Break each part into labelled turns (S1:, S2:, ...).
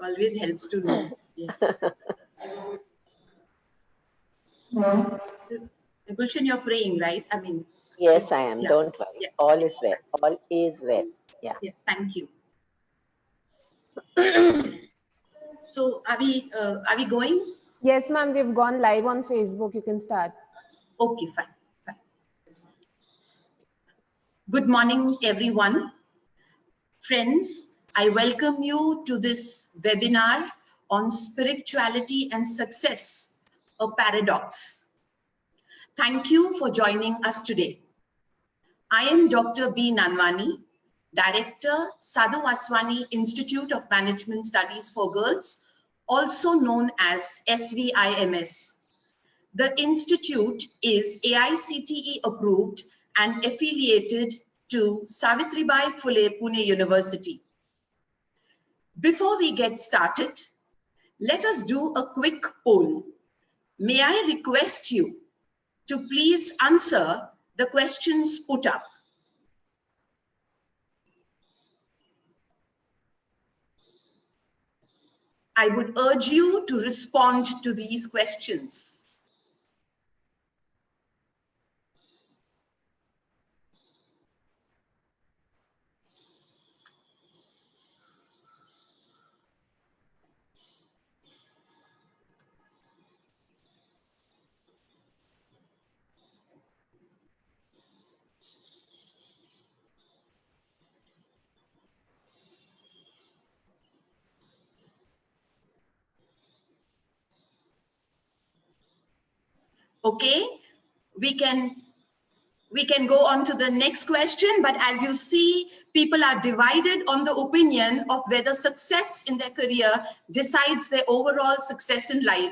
S1: always helps to know. Yes. Gulshan, you're praying, right? I mean.
S2: Yes, I am.
S1: Yeah.
S2: Don't worry.
S1: Yes.
S2: All is well. All is well. Yeah.
S1: Yes. Thank you. So are we going?
S3: Yes, ma'am. We've gone live on Facebook. You can start.
S1: Okay, fine. Good morning, everyone. Friends, I welcome you to this webinar on spirituality and success, a paradox. Thank you for joining us today. I am Dr. B. Nanwani, Director, Sadhu Vaswani Institute of Management Studies for Girls, also known as SVIMS. The institute is AICTE approved and affiliated to Savitribai Phule Pune University. Before we get started, let us do a quick poll. May I request you to please answer the questions put up. I would urge you to respond to these questions. Okay, we can go on to the next question, but as you see, people are divided on the opinion of whether success in their career decides their overall success in life.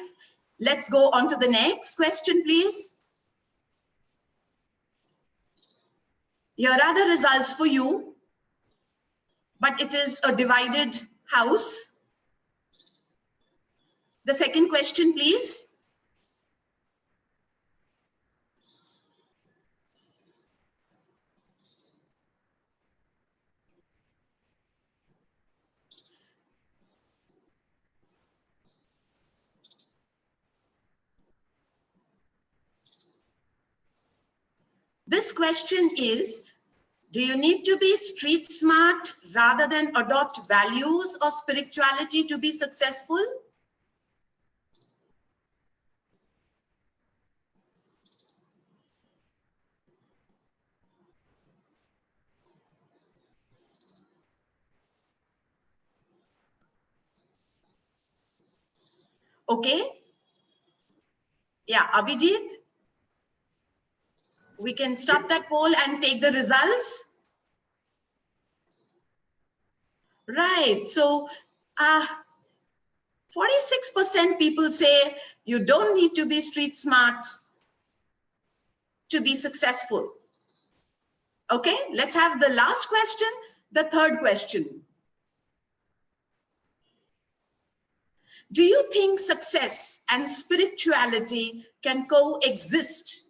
S1: Let's go on to the next question, please. Here are the results for you, but it is a divided house. The second question, please. This question is, do you need to be street smart rather than adopt values or spirituality to be successful? Okay. Yeah, Abhijit, we can stop that poll and take the results. Right. So 46% people say you don't need to be street smart to be successful. Okay, let's have the last question, the third question. Do you think success and spirituality can coexist?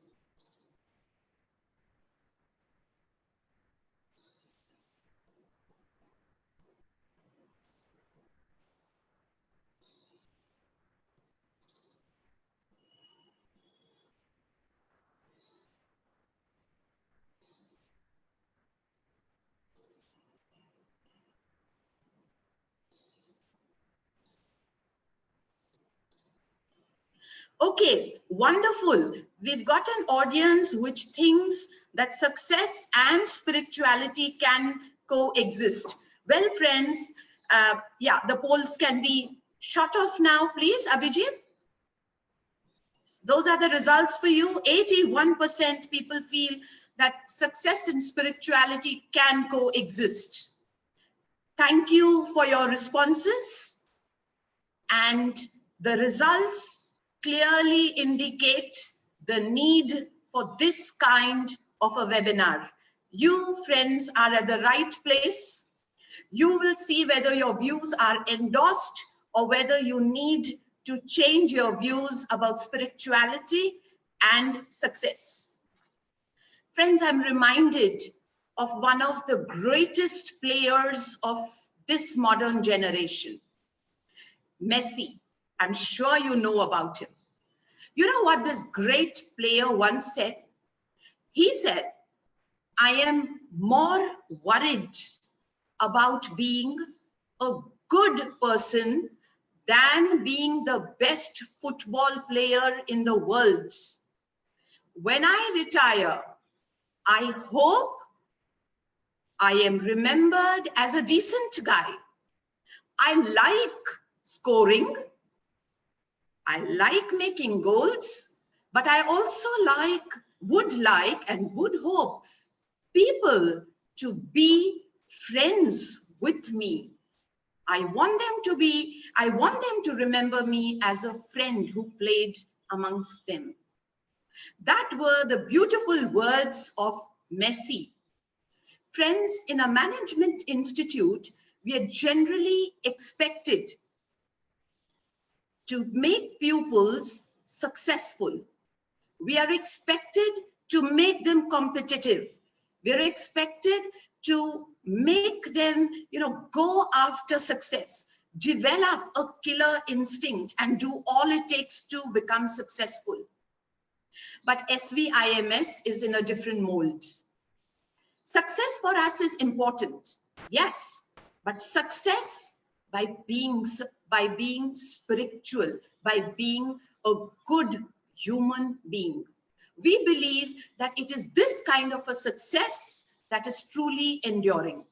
S1: Okay, wonderful. We've got an audience which thinks that success and spirituality can coexist. Well, friends, yeah, the polls can be shut off now, please, Abhijit. Those are the results for you. 81% people feel that success and spirituality can coexist. Thank you for your responses. And the results clearly indicate the need for this kind of a webinar. You, friends, are at the right place. You will see whether your views are endorsed or whether you need to change your views about spirituality and success. Friends, I'm reminded of one of the greatest players of this modern generation. Messi. I'm sure you know about him. You know what this great player once said? He said, I am more worried about being a good person than being the best football player in the world. When I retire, I hope I am remembered as a decent guy. I like scoring. I like making goals, but I also would like and would hope people to be friends with me. I want them to remember me as a friend who played amongst them. That were the beautiful words of Messi. Friends, in a management institute, we are generally expected to make pupils successful. We are expected to make them competitive. We are expected to make them, go after success, develop a killer instinct and do all it takes to become successful. But SVIMS is in a different mold. Success for us is important, yes, but success by being spiritual, by being a good human being. We believe that it is this kind of a success that is truly enduring.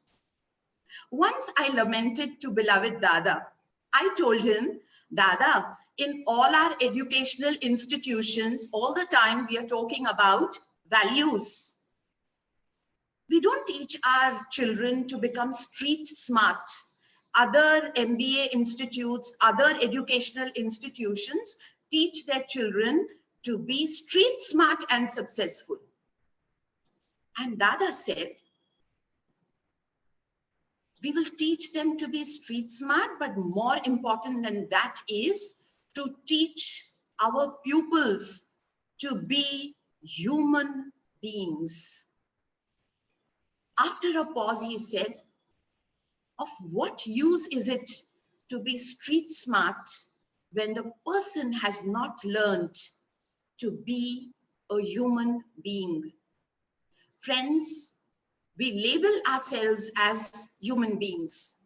S1: Once I lamented to beloved Dada. I told him, Dada, in all our educational institutions, all the time we are talking about values. We don't teach our children to become street smart. Other MBA institutes, other educational institutions teach their children to be street smart and successful. And Dada said, we will teach them to be street smart, but more important than that is to teach our pupils to be human beings. After a pause, he said, of what use is it to be street smart when the person has not learned to be a human being? Friends, we label ourselves as human beings,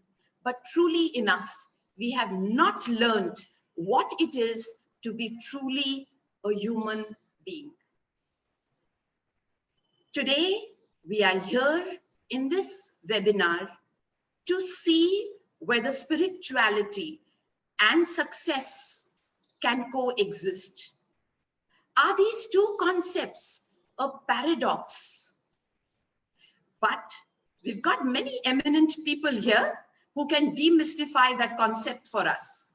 S1: but truly enough, we have not learned what it is to be truly a human being. Today, we are here in this webinar to see whether spirituality and success can coexist. Are these two concepts a paradox? But we've got many eminent people here who can demystify that concept for us.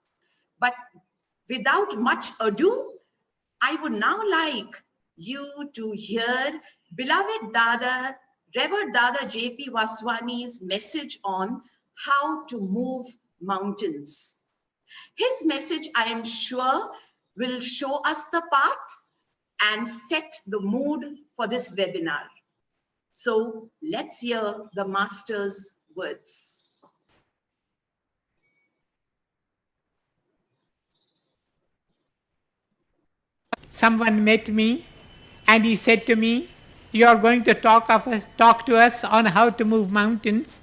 S1: But without much ado, I would now like you to hear beloved Dada, Revered Dada J.P. Vaswani's message on how to move mountains. His message, I am sure, will show us the path and set the mood for this webinar. So let's hear the Master's words.
S4: Someone met me and he said to me, you are going to talk to us on how to move mountains.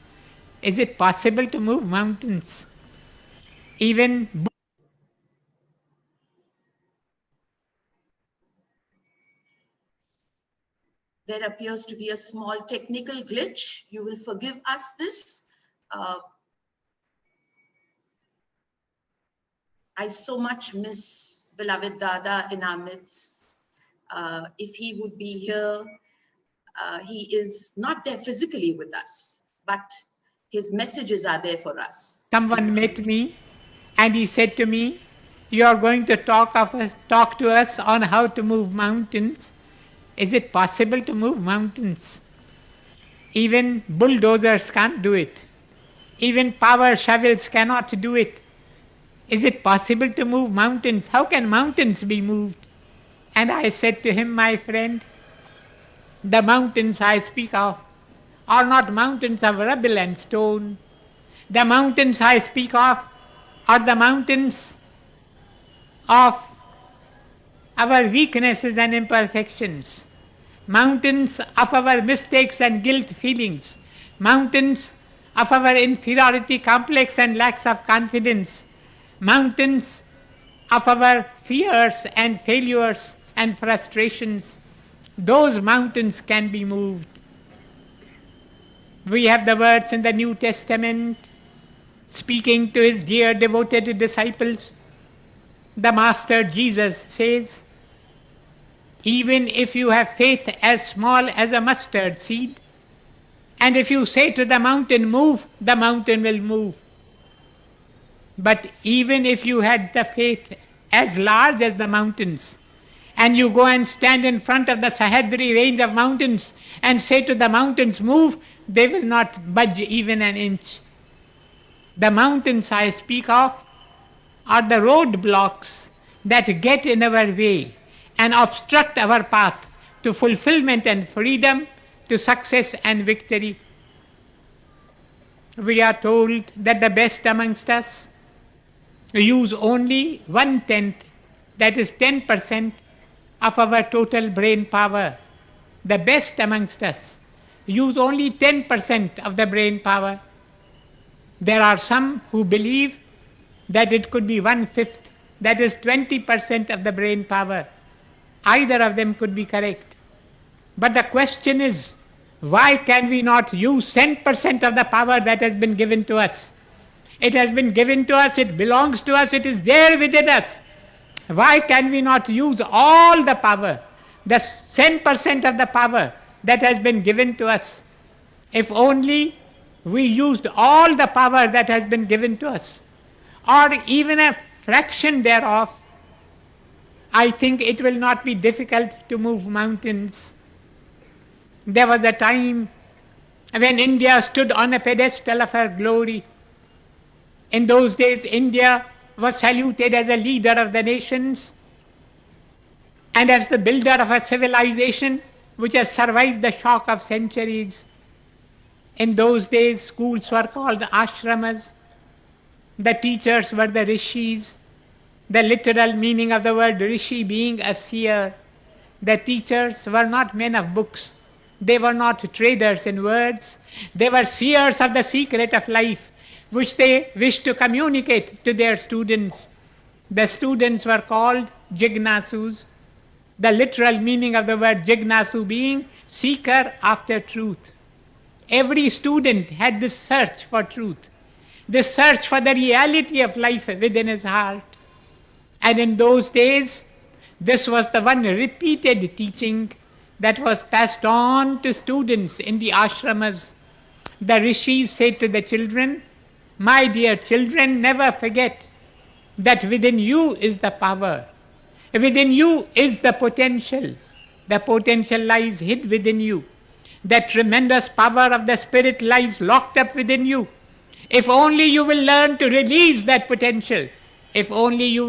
S4: Is it possible to move mountains? Even
S1: There appears to be a small technical glitch. You will forgive us this. I so much miss beloved Dada in our midst. If he would be here, he is not there physically with us, but his messages are there for us.
S4: someone met me and he said to me, you are going to talk to us on how to move mountains. Is it possible to move mountains? Even bulldozers can't do it. Even power shovels cannot do it. Is it possible to move mountains? How can mountains be moved? And I said to him, my friend, the mountains I speak of are not mountains of rubble and stone. The mountains I speak of are the mountains of our weaknesses and imperfections, mountains of our mistakes and guilt feelings, mountains of our inferiority complex and lacks of confidence, mountains of our fears and failures and frustrations. Those mountains can be moved. We have the words in the New Testament speaking to his dear devoted disciples. The Master Jesus says, even if you have faith as small as a mustard seed, and if you say to the mountain, move, the mountain will move. But even if you had the faith as large as the mountains, and you go and stand in front of the Sahyadri range of mountains and say to the mountains, move, they will not budge even an inch. The mountains I speak of are the roadblocks that get in our way and obstruct our path to fulfillment and freedom, to success and victory. We are told that the best amongst us use only 1/10, that is 10% of our total brain power. The best amongst us use only 10% of the brain power. There are some who believe that it could be 1/5, that is 20% of the brain power. Either of them could be correct. But the question is, why can we not use 10% of the power that has been given to us? It has been given to us, it belongs to us, it is there within us. Why can we not use all the power, the 10% of the power that has been given to us? If only we used all the power that has been given to us, or even a fraction thereof, I think it will not be difficult to move mountains. There was a time when India stood on a pedestal of her glory. In those days, India was saluted as a leader of the nations and as the builder of a civilization which has survived the shock of centuries. In those days, schools were called ashramas. The teachers were the rishis. The literal meaning of the word rishi being a seer. The teachers were not men of books. They were not traders in words. They were seers of the secret of life, which they wished to communicate to their students. The students were called jignasus. The literal meaning of the word jignasu being seeker after truth. Every student had this search for truth, this search for the reality of life within his heart. And in those days, this was the one repeated teaching that was passed on to students in the ashramas. The rishis said to the children, my dear children, never forget that within you is the power. Within you is the potential. The potential lies hid within you. That tremendous power of the spirit lies locked up within you. If only you will learn to release that potential, if only you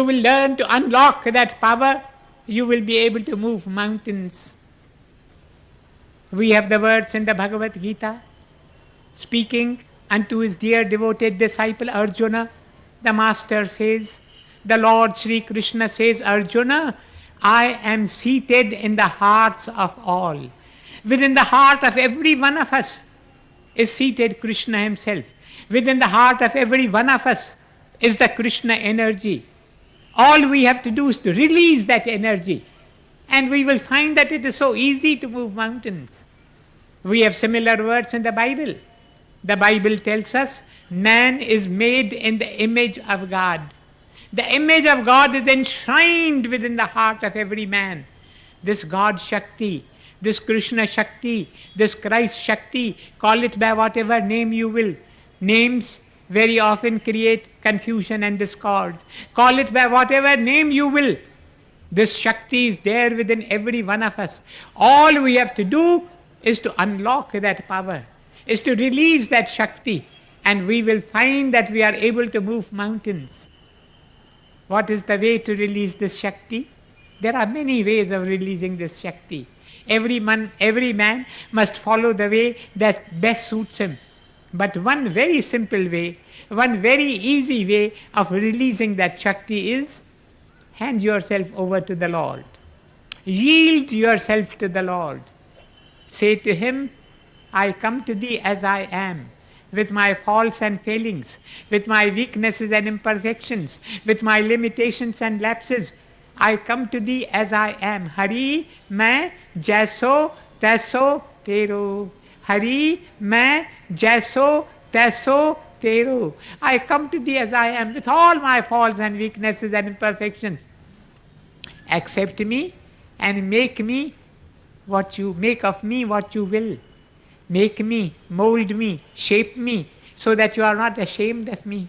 S4: will learn to unlock that power, you will be able to move mountains. We have the words in the Bhagavad Gita speaking unto his dear devoted disciple Arjuna. The Master says, the Lord Sri Krishna says, Arjuna, I am seated in the hearts of all. Within the heart of every one of us is seated Krishna himself. Within the heart of every one of us is the Krishna energy. All we have to do is to release that energy, and we will find that it is so easy to move mountains. We have similar words in the Bible. The Bible tells us man is made in the image of God. The image of God is enshrined within the heart of every man. This God Shakti, this Krishna Shakti, this Christ Shakti, call it by whatever name you will. Names very often create confusion and discord. Call it by whatever name you will. This Shakti is there within every one of us. All we have to do is to unlock that power, is to release that Shakti, and we will find that we are able to move mountains. What is the way to release this Shakti? There are many ways of releasing this Shakti. Every man must follow the way that best suits him. But one very simple way, one very easy way of releasing that Shakti is hand yourself over to the Lord. Yield yourself to the Lord. Say to Him, I come to Thee as I am, with my faults and failings, with my weaknesses and imperfections, with my limitations and lapses. I come to Thee as I am. Hari, main jaiso taiso tero. Hari, main jaiso taiso tero. I come to Thee as I am, with all my faults and weaknesses and imperfections. Accept me and make of me what you will. Make me, mold me, shape me, so that you are not ashamed of me.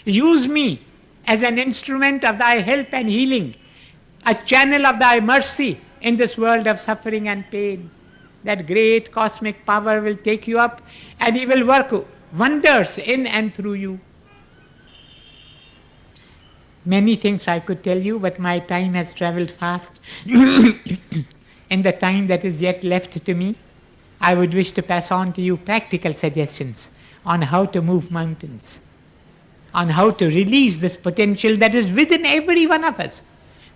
S4: Use me as an instrument of Thy help and healing, a channel of Thy mercy in this world of suffering and pain. That great cosmic power will take you up and He will work wonders in and through you. Many things I could tell you, but my time has traveled fast. In the time that is yet left to me, I would wish to pass on to you practical suggestions on how to move mountains, on how to release this potential that is within every one of us.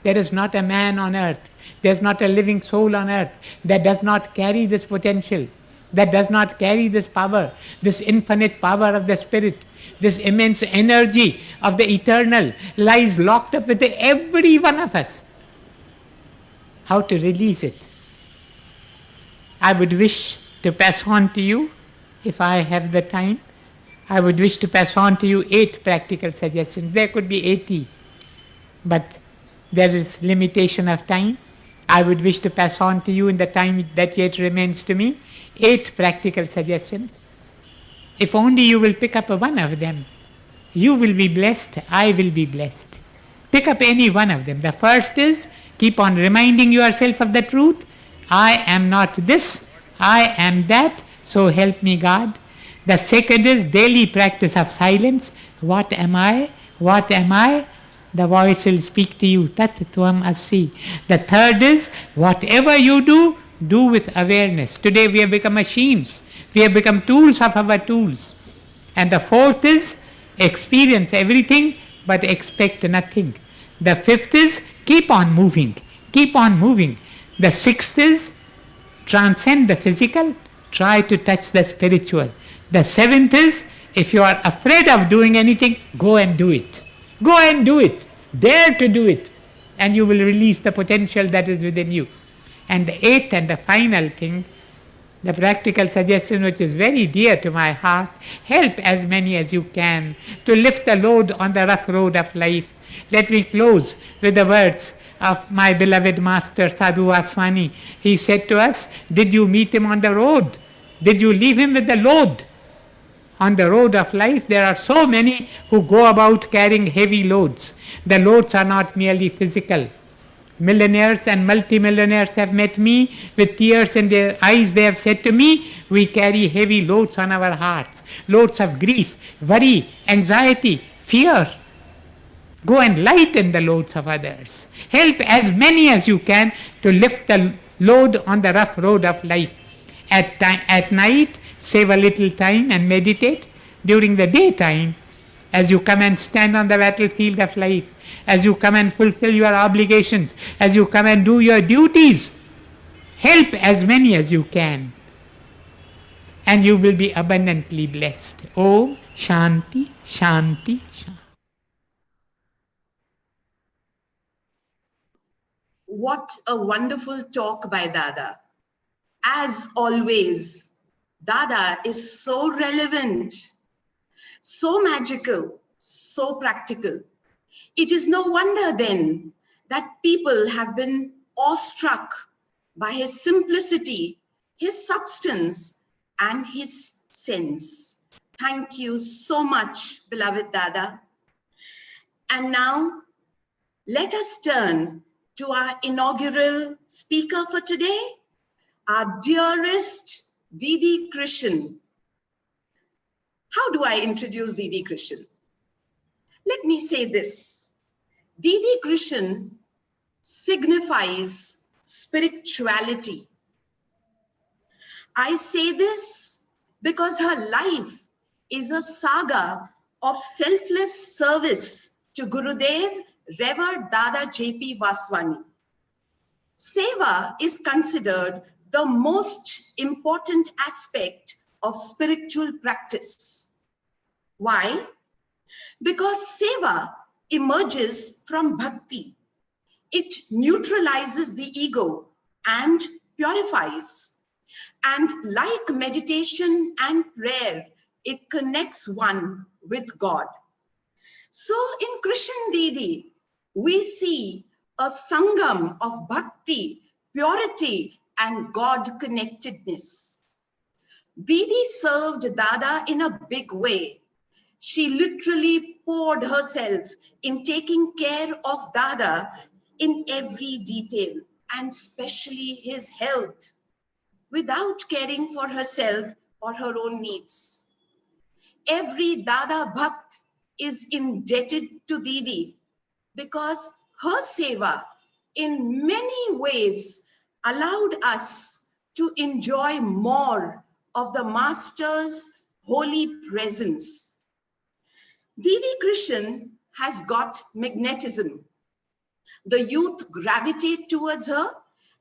S4: There is not a man on earth, there is not a living soul on earth that does not carry this potential, that does not carry this power, this infinite power of the Spirit, this immense energy of the eternal lies locked up within every one of us. How to release it? I would wish to pass on to you, if I have the time, I would wish to pass on to you 8 practical suggestions. There could be 80, but there is limitation of time. I would wish to pass on to you in the time that yet remains to me 8 practical suggestions. If only you will pick up one of them, you will be blessed, I will be blessed. Pick up any one of them. The first is, keep on reminding yourself of the truth. I am not this, I am that, so help me God. The second is daily practice of silence. What am I? What am I? The voice will speak to you. Tat tvam asi. The third is, whatever you do, do with awareness. Today we have become machines. We have become tools of our tools. And the fourth is, experience everything but expect nothing. The fifth is, keep on moving. Keep on moving. The sixth is, transcend the physical, try to touch the spiritual. The seventh is, if you are afraid of doing anything, go and do it. Go and do it. Dare to do it. And you will release the potential that is within you. And the eighth and the final thing, the practical suggestion which is very dear to my heart, help as many as you can to lift the load on the rough road of life. Let me close with the words of my beloved master Sadhu Vaswani. He said to us, did you meet him on the road? Did you leave him with the load? On the road of life, there are so many who go about carrying heavy loads. The loads are not merely physical. Millionaires and multimillionaires have met me with tears in their eyes. They have said to me, we carry heavy loads on our hearts, loads of grief, worry, anxiety, fear. Go and lighten the loads of others. Help as many as you can to lift the load on the rough road of life. At night, save a little time and meditate. During the daytime, as you come and stand on the battlefield of life, as you come and fulfill your obligations, as you come and do your duties, help as many as you can. And you will be abundantly blessed. Om Shanti, Shanti, Shanti.
S1: What a wonderful talk by Dada. As always, Dada is so relevant, so magical, so practical. It is no wonder then that people have been awestruck by his simplicity, his substance, and his sense. Thank you so much, beloved Dada. And now, let us turn to our inaugural speaker for today, our dearest Didi Krishan. How do I introduce Didi Krishan? Let me say this. Didi Krishan signifies spirituality. I say this because her life is a saga of selfless service to Gurudev, Revered Dada J.P. Vaswani. Seva is considered the most important aspect of spiritual practice. Why? Because seva emerges from bhakti. It neutralizes the ego and purifies. And like meditation and prayer, it connects one with God. So in Krishan Didi, we see a sangam of bhakti, purity, and God connectedness. Didi served Dada in a big way. She literally poured herself in taking care of Dada in every detail, and especially his health, without caring for herself or her own needs. Every Dada Bhakt is indebted to Didi because her seva in many ways allowed us to enjoy more of the Master's holy presence. Didi Krishan has got magnetism. The youth gravitate towards her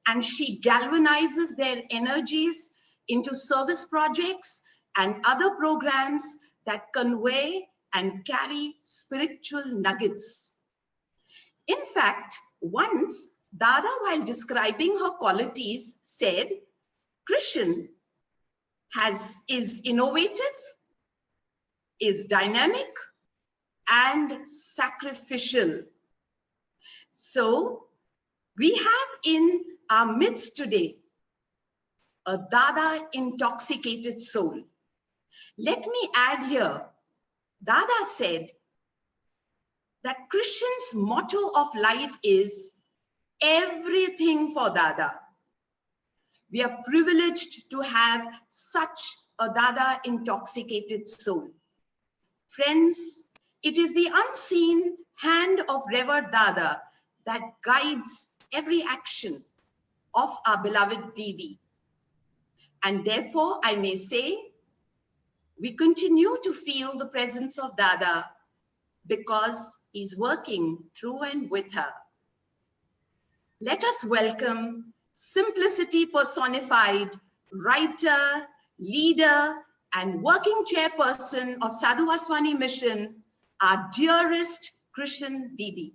S1: and she galvanizes their energies into service projects and other programs that convey and carry spiritual nuggets. In fact, once Dada, while describing her qualities, said, Krishan is innovative, is dynamic, and sacrificial. So we have in our midst today a Dada intoxicated soul. Let me add here, Dada said that Krishan's motto of life is everything for Dada. We are privileged to have such a Dada intoxicated soul. Friends, it is the unseen hand of Revered Dada that guides every action of our beloved Didi. And therefore, I may say, we continue to feel the presence of Dada because he's working through and with her. Let us welcome simplicity personified, writer, leader, and working chairperson of Sadhu Vaswani Mission, our dearest Krishan Didi.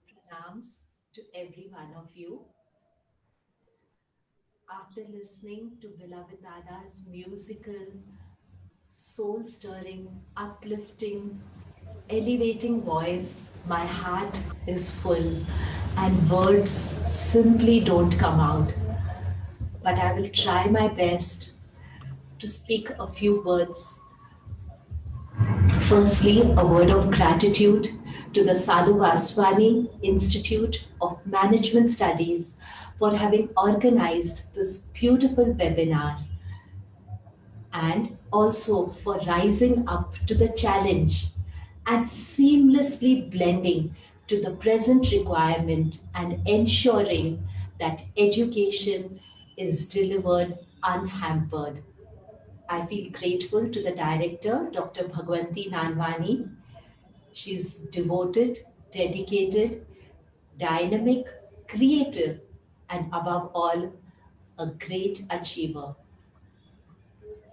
S5: Pranams to every one of you. After listening to beloved Dada's musical, soul-stirring, uplifting, elevating voice, my heart is full and words simply don't come out. But I will try my best to speak a few words. Firstly, a word of gratitude to the Sadhu Vaswani Institute of Management Studies for having organized this beautiful webinar, and also for rising up to the challenge and seamlessly blending to the present requirement and ensuring that education is delivered unhampered. I feel grateful to the director, Dr. Bhagwanti Nanwani. She's devoted, dedicated, dynamic, creative, and above all, a great achiever.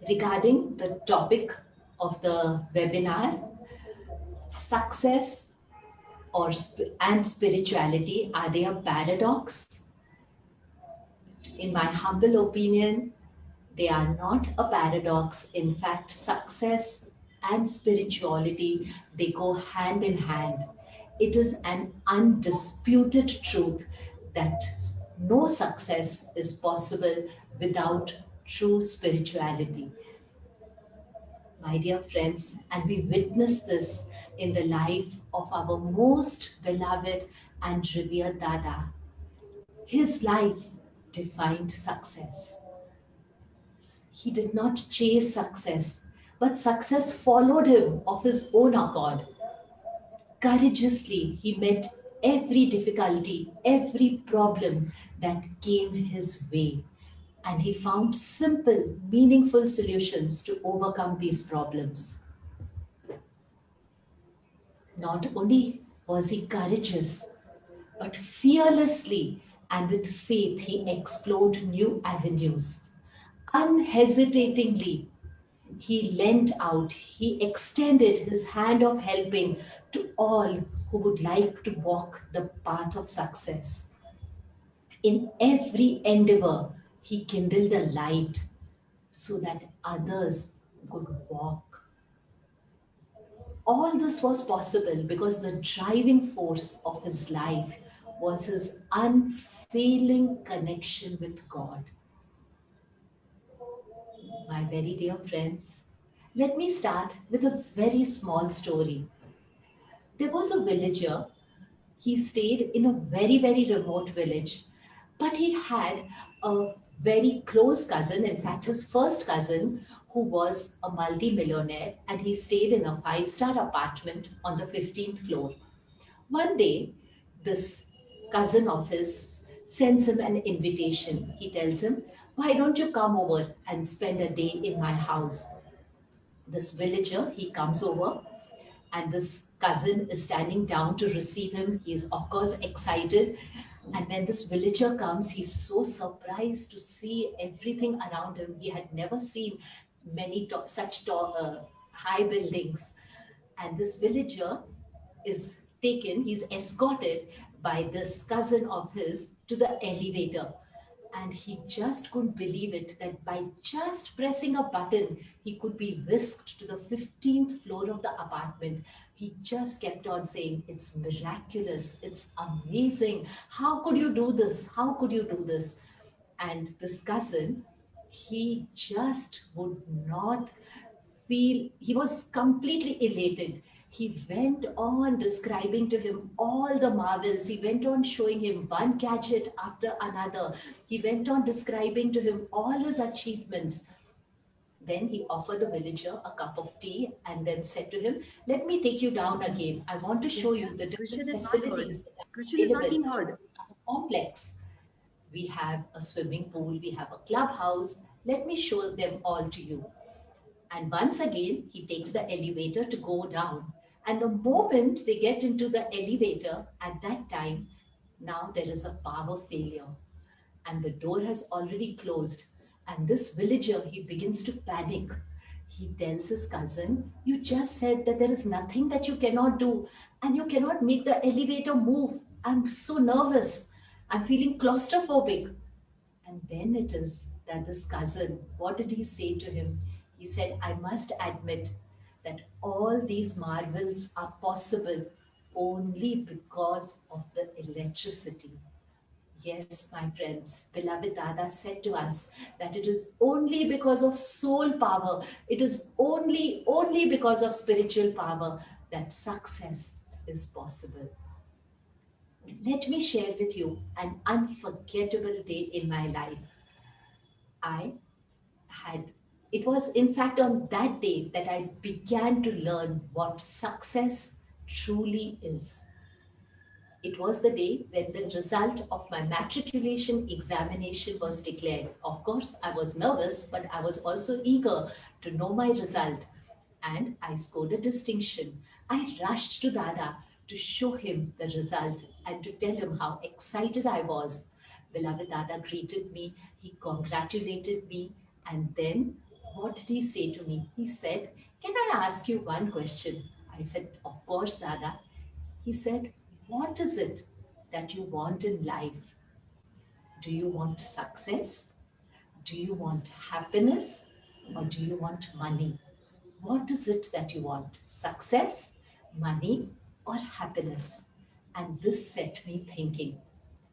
S5: Regarding the topic of the webinar, success and spirituality, are they a paradox? In my humble opinion, they are not a paradox. In fact, success and spirituality, they go hand in hand. It is an undisputed truth that no success is possible without true spirituality. My dear friends, and we witness this in the life of our most beloved and revered Dada. His life defined success. He did not chase success, but success followed him of his own accord. Courageously, he met every difficulty, every problem that came his way. And he found simple, meaningful solutions to overcome these problems. Not only was he courageous, but fearlessly and with faith, he explored new avenues. Unhesitatingly, he lent out, he extended his hand of helping to all who would like to walk the path of success. In every endeavor, he kindled a light so that others could walk. All this was possible because the driving force of his life was his unfailing connection with God. My very dear friends, let me start with a very small story. There was a villager. He stayed in a very, very remote village, but he had a very close cousin, in fact, his first cousin, who was a multi-millionaire, and he stayed in a five-star apartment on the 15th floor. One day, this cousin of his sends him an invitation. He tells him, "Why don't you come over and spend a day in my house?" This villager, he comes over, and this cousin is standing down to receive him. He is, of course, excited. And when this villager comes, he's so surprised to see everything around him. He had never seen such high buildings. And this villager is taken, he's escorted by this cousin of his to the elevator. And he just couldn't believe it that by just pressing a button, he could be whisked to the 15th floor of the apartment. He just kept on saying, "It's miraculous, it's amazing. How could you do this? How could you do this?" And this cousin, he just would not feel, he was completely elated. He went on describing to him all the marvels. He went on showing him one gadget after another. He went on describing to him all his achievements. Then he offered the villager a cup of tea and then said to him, "Let me take you down again. I want to show you the
S1: Question
S5: different
S1: is not heard.
S5: facilities that are
S1: Question is not
S5: available
S1: being
S5: in
S1: heard.
S5: our complex. We have a swimming pool, we have a clubhouse. Let me show them all to you." And once again, he takes the elevator to go down. And the moment they get into the elevator, at that time, now there is a power failure. And the door has already closed. And this villager, he begins to panic. He tells his cousin, "You just said that there is nothing that you cannot do, and you cannot make the elevator move. I'm so nervous. I'm feeling claustrophobic." And then it is that this cousin, what did he say to him? He said, "I must admit that all these marvels are possible only because of the electricity." Yes, my friends, beloved Dada said to us that it is only because of soul power, it is only because of spiritual power that success is possible. Let me share with you an unforgettable day in my life. I had, it was in fact on that day that I began to learn what success truly is. It was the day when the result of my matriculation examination was declared. Of course, I was nervous, but I was also eager to know my result. And I scored a distinction. I rushed to Dada to show him the result and to tell him how excited I was. Beloved Dada greeted me, he congratulated me, and then what did he say to me? He said, "Can I ask you one question?" I said, "Of course, Dada." He said, "What is it that you want in life? Do you want success? Do you want happiness? Or do you want money? What is it that you want? Success, money, or happiness?" And this set me thinking.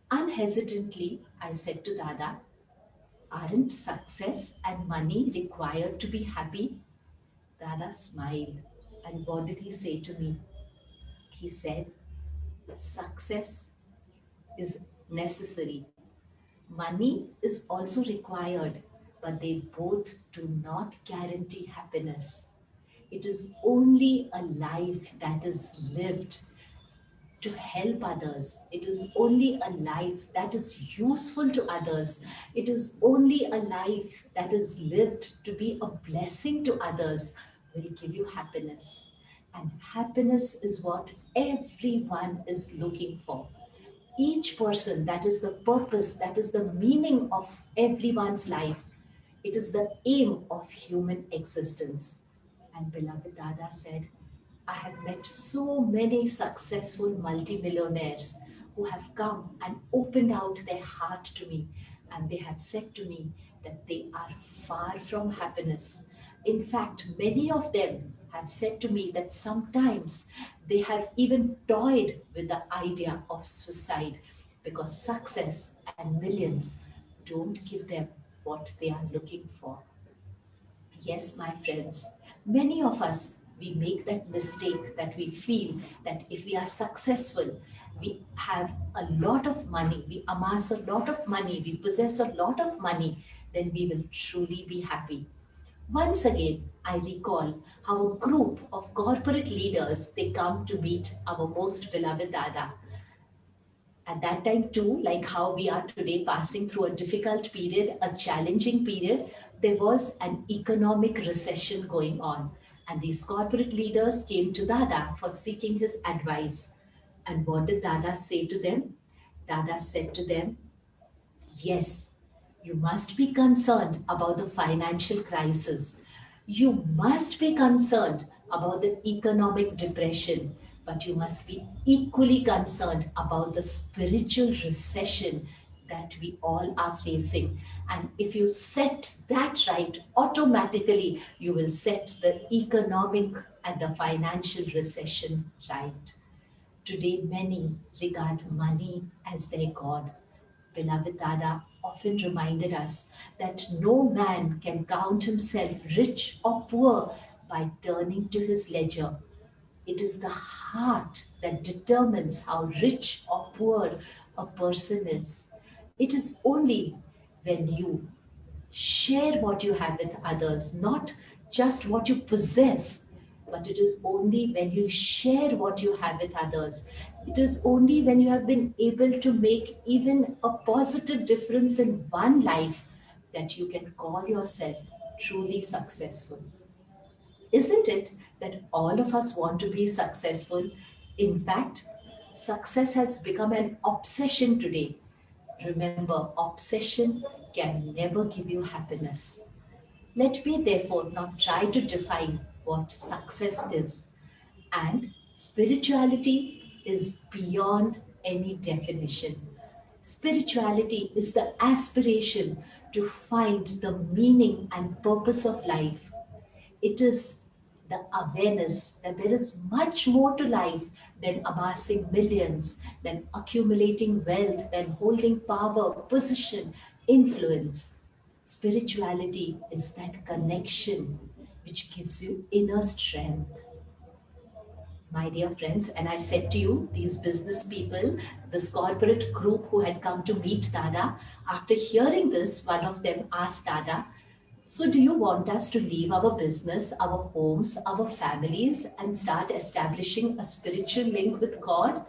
S5: Unhesitantly, I said to Dada, "Aren't success and money required to be happy?" Dada smiled. And what did he say to me? He said, "Success is necessary. Money is also required, but they both do not guarantee happiness. It is only a life that is lived to help others. It is only a life that is useful to others. It is only a life that is lived to be a blessing to others will give you happiness. And happiness is what everyone is looking for. Each person, that is the purpose, that is the meaning of everyone's life. It is the aim of human existence. And beloved Dada said, I have met so many successful multimillionaires who have come and opened out their heart to me, and they have said to me that they are far from happiness. In fact, many of them have said to me that sometimes they have even toyed with the idea of suicide because success and millions don't give them what they are looking for. Yes, my friends, many of us, we make that mistake that we feel that if we are successful, we have a lot of money, we amass a lot of money, we possess a lot of money, then we will truly be happy. Once again, I recall how a group of corporate leaders, they come to meet our most beloved Dada. At that time too, like how we are today passing through a difficult period, a challenging period, there was an economic recession going on. And these corporate leaders came to Dada for seeking his advice. And what did Dada say to them? Dada said to them, yes, you must be concerned about the financial crisis. You must be concerned about the economic depression, but you must be equally concerned about the spiritual recession that we all are facing. And if you set that right, automatically you will set the economic and the financial recession right. Today, many regard money as their God. Beloved Dada often reminded us that no man can count himself rich or poor by turning to his ledger. It is the heart that determines how rich or poor a person is. It is only when you share what you have with others, not just what you possess, but it is only when you share what you have with others. It is only when you have been able to make even a positive difference in one life that you can call yourself truly successful. Isn't it that all of us want to be successful? In fact, success has become an obsession today. Remember, obsession can never give you happiness. Let me therefore not try to define what success is. And spirituality is beyond any definition. Spirituality is the aspiration to find the meaning and purpose of life. It is the awareness that there is much more to life than amassing millions, than accumulating wealth, than holding power, position, influence. Spirituality is that connection which gives you inner strength. My dear friends, and I said to you, these business people, this corporate group who had come to meet Dada, after hearing this, one of them asked Dada, so do you want us to leave our business, our homes, our families and start establishing a spiritual link with God?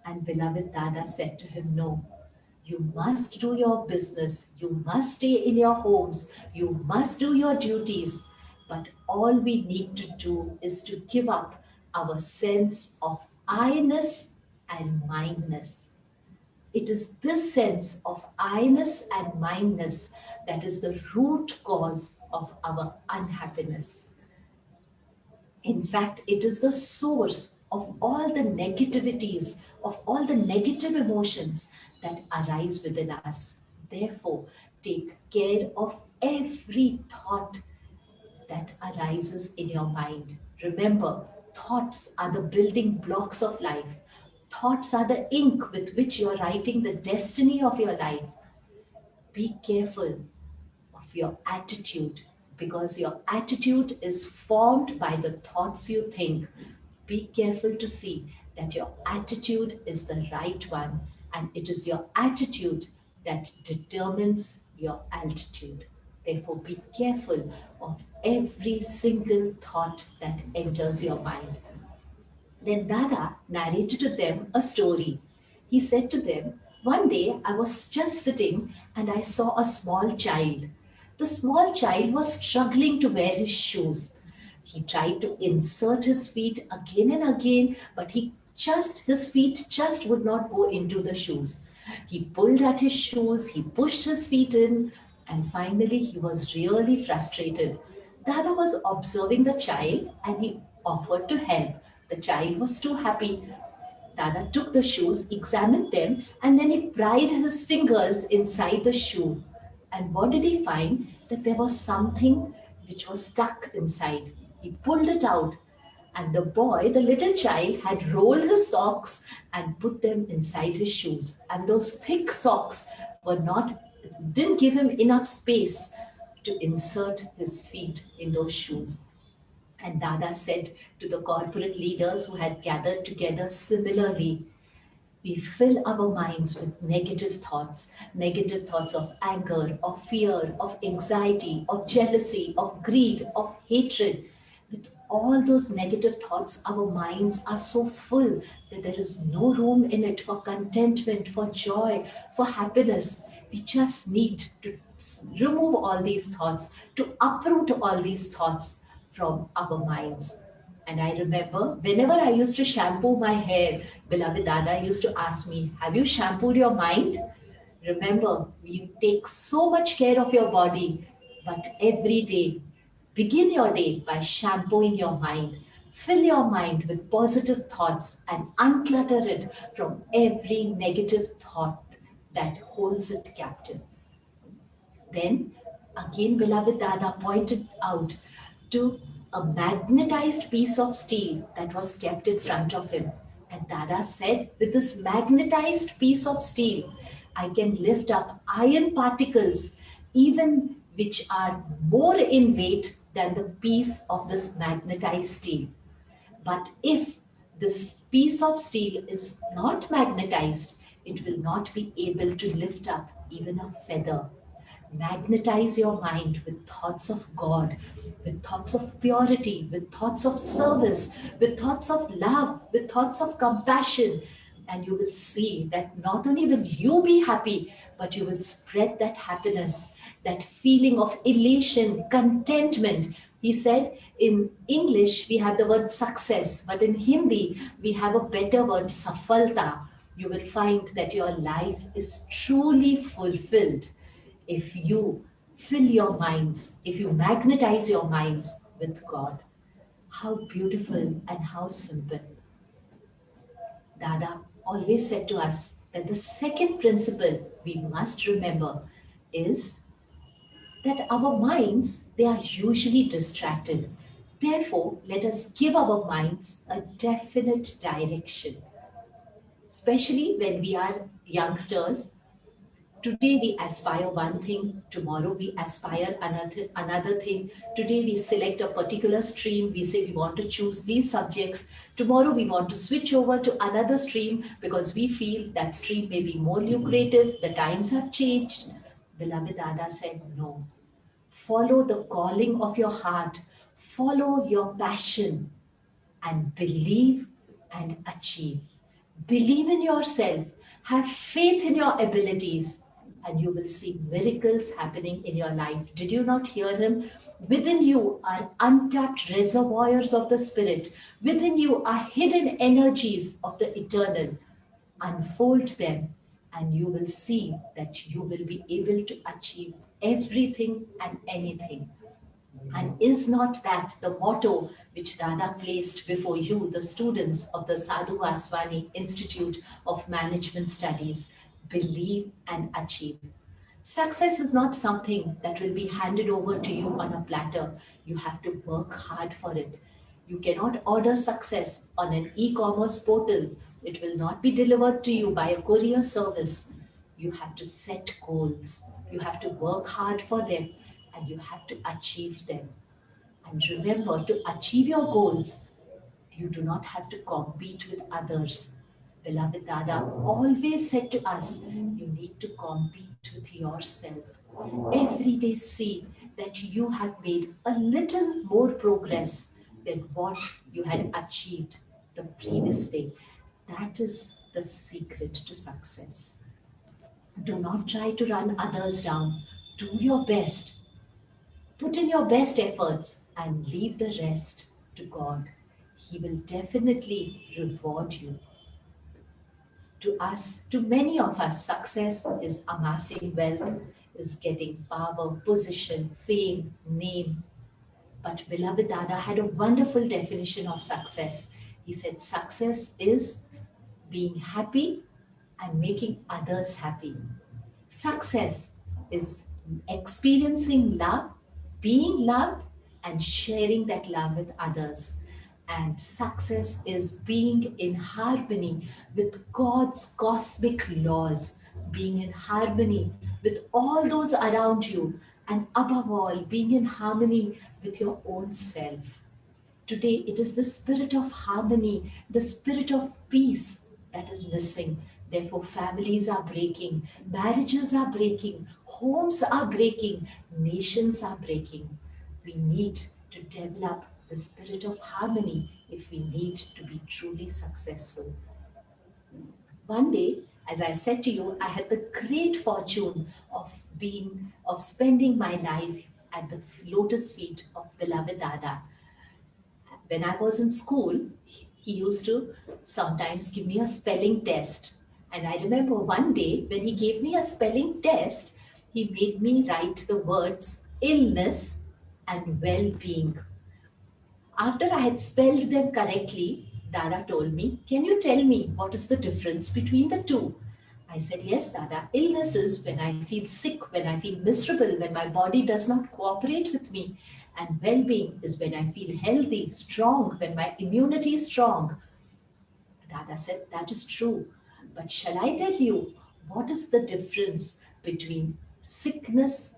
S5: And beloved Dada said to him, no, you must do your business, you must stay in your homes, you must do your duties. But all we need to do is to give up our sense of I-ness and mindness. It is this sense of I-ness and mindness that is the root cause of our unhappiness. In fact, it is the source of all the negativities, of all the negative emotions that arise within us. Therefore, take care of every thought that arises in your mind. Remember, thoughts are the building blocks of life. Thoughts are the ink with which you are writing the destiny of your life. Be careful of your attitude because your attitude is formed by the thoughts you think. Be careful to see that your attitude is the right one, and it is your attitude that determines your altitude. Therefore, be careful of every single thought that enters your mind. Then Dada narrated to them a story. He said to them, one day I was just sitting and I saw a small child. The small child was struggling to wear his shoes. He tried to insert his feet again and again, but his feet just would not go into the shoes. He pulled at his shoes, he pushed his feet in, and finally he was really frustrated. Dada was observing the child and he offered to help. The child was too happy. Dada took the shoes, examined them, and then he pried his fingers inside the shoe. And what did he find? That there was something which was stuck inside. He pulled it out, and the boy, the little child, had rolled his socks and put them inside his shoes. And those thick socks didn't give him enough space to insert his feet in those shoes. And Dada said to the corporate leaders who had gathered together similarly, we fill our minds with negative thoughts of anger, of fear, of anxiety, of jealousy, of greed, of hatred. With all those negative thoughts, our minds are so full that there is no room in it for contentment, for joy, for happiness. We just need to remove all these thoughts, to uproot all these thoughts from our minds. And I remember whenever I used to shampoo my hair, beloved Dada used to ask me, have you shampooed your mind? Remember, you take so much care of your body, but every day, begin your day by shampooing your mind. Fill your mind with positive thoughts and unclutter it from every negative thought that holds it captive. Then, again, beloved Dada pointed out to a magnetized piece of steel that was kept in front of him. And Dada said, with this magnetized piece of steel, I can lift up iron particles, even which are more in weight than the piece of this magnetized steel. But if this piece of steel is not magnetized, it will not be able to lift up even a feather. Magnetize your mind with thoughts of God, with thoughts of purity, with thoughts of service, with thoughts of love, with thoughts of compassion. And you will see that not only will you be happy, but you will spread that happiness, that feeling of elation, contentment. He said in English, we have the word success, but in Hindi, we have a better word, safalta. You will find that your life is truly fulfilled if you fill your minds, if you magnetize your minds with God. How beautiful and how simple. Dada always said to us that the second principle we must remember is that our minds, they are usually distracted. Therefore, let us give our minds a definite direction. Especially when we are youngsters, today we aspire one thing, tomorrow we aspire another thing. Today we select a particular stream, we say we want to choose these subjects. Tomorrow we want to switch over to another stream because we feel that stream may be more lucrative, the times have changed. Beloved Dada said, no. Follow the calling of your heart, follow your passion, and believe and achieve. Believe in yourself, have faith in your abilities, and you will see miracles happening in your life. Did you not hear him? Within you are untapped reservoirs of the Spirit. Within you are hidden energies of the eternal. Unfold them, and you will see that you will be able to achieve everything and anything. And is not that the motto which Dada placed before you, the students of the Sadhu Vaswani Institute of Management Studies? Believe and achieve. Success is not something that will be handed over to you on a platter. You have to work hard for it. You cannot order success on an e-commerce portal. It will not be delivered to you by a courier service. You have to set goals. You have to work hard for them, and you have to achieve them. And remember, to achieve your goals, you do not have to compete with others. Beloved Dada always said to us, you need to compete with yourself. Every day see that you have made a little more progress than what you had achieved the previous day. That is the secret to success. Do not try to run others down. Do your best. Put in your best efforts and leave the rest to God. He will definitely reward you. To us, to many of us, success is amassing wealth, is getting power, position, fame, name. But beloved Dada had a wonderful definition of success. He said, success is being happy and making others happy. Success is experiencing love, being loved, and sharing that love with others. And success is being in harmony with God's cosmic laws, being in harmony with all those around you, and above all, being in harmony with your own self. Today, it is the spirit of harmony, the spirit of peace that is missing. Therefore, families are breaking, marriages are breaking, homes are breaking, nations are breaking. We need to develop the spirit of harmony if we need to be truly successful. One day, as I said to you, I had the great fortune of spending my life at the lotus feet of beloved Dada. When I was in school, he used to sometimes give me a spelling test. And I remember one day when he gave me a spelling test, he made me write the words illness and well-being. After I had spelled them correctly, Dada told me, "Can you tell me what is the difference between the two?" I said, "Yes, Dada. Illness is when I feel sick, when I feel miserable, when my body does not cooperate with me. And well-being is when I feel healthy, strong, when my immunity is strong." Dada said, "That is true. But shall I tell you what is the difference between sickness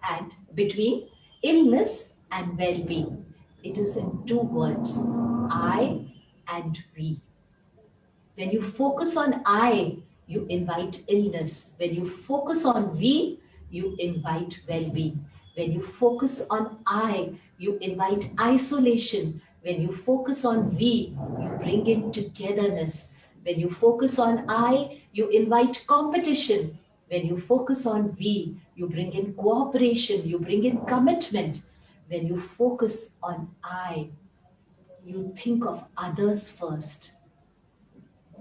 S5: and between illness and well-being? It is in two words, I and we. When you focus on I, you invite illness. When you focus on we, you invite well-being. When you focus on I, you invite isolation. When you focus on we, you bring in togetherness. When you focus on I, you invite competition. When you focus on we, you bring in cooperation, you bring in commitment. When you focus on I, you think of others first.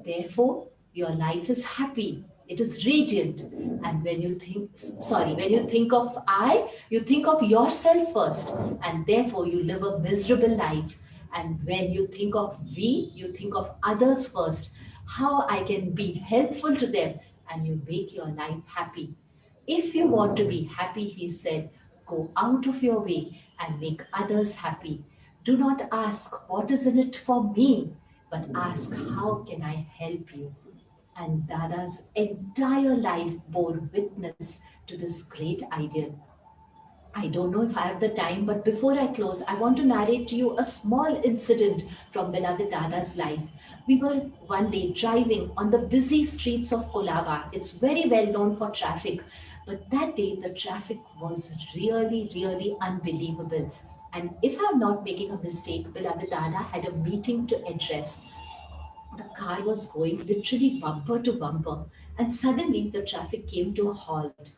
S5: Therefore, your life is happy. It is radiant. And when you think of I, you think of yourself first. And therefore, you live a miserable life. And when you think of we, you think of others first. How I can be helpful to them. And you make your life happy. If you want to be happy, he said, go out of your way and make others happy. Do not ask, what is in it for me? But ask, how can I help you? And Dada's entire life bore witness to this great ideal. I don't know if I have the time, but before I close, I want to narrate to you a small incident from beloved Dada's life. We were one day driving on the busy streets of Kolaba. It's very well known for traffic, but that day the traffic was really, really unbelievable. And if I'm not making a mistake, beloved Dada had a meeting to address. The car was going literally bumper to bumper, and suddenly the traffic came to a halt.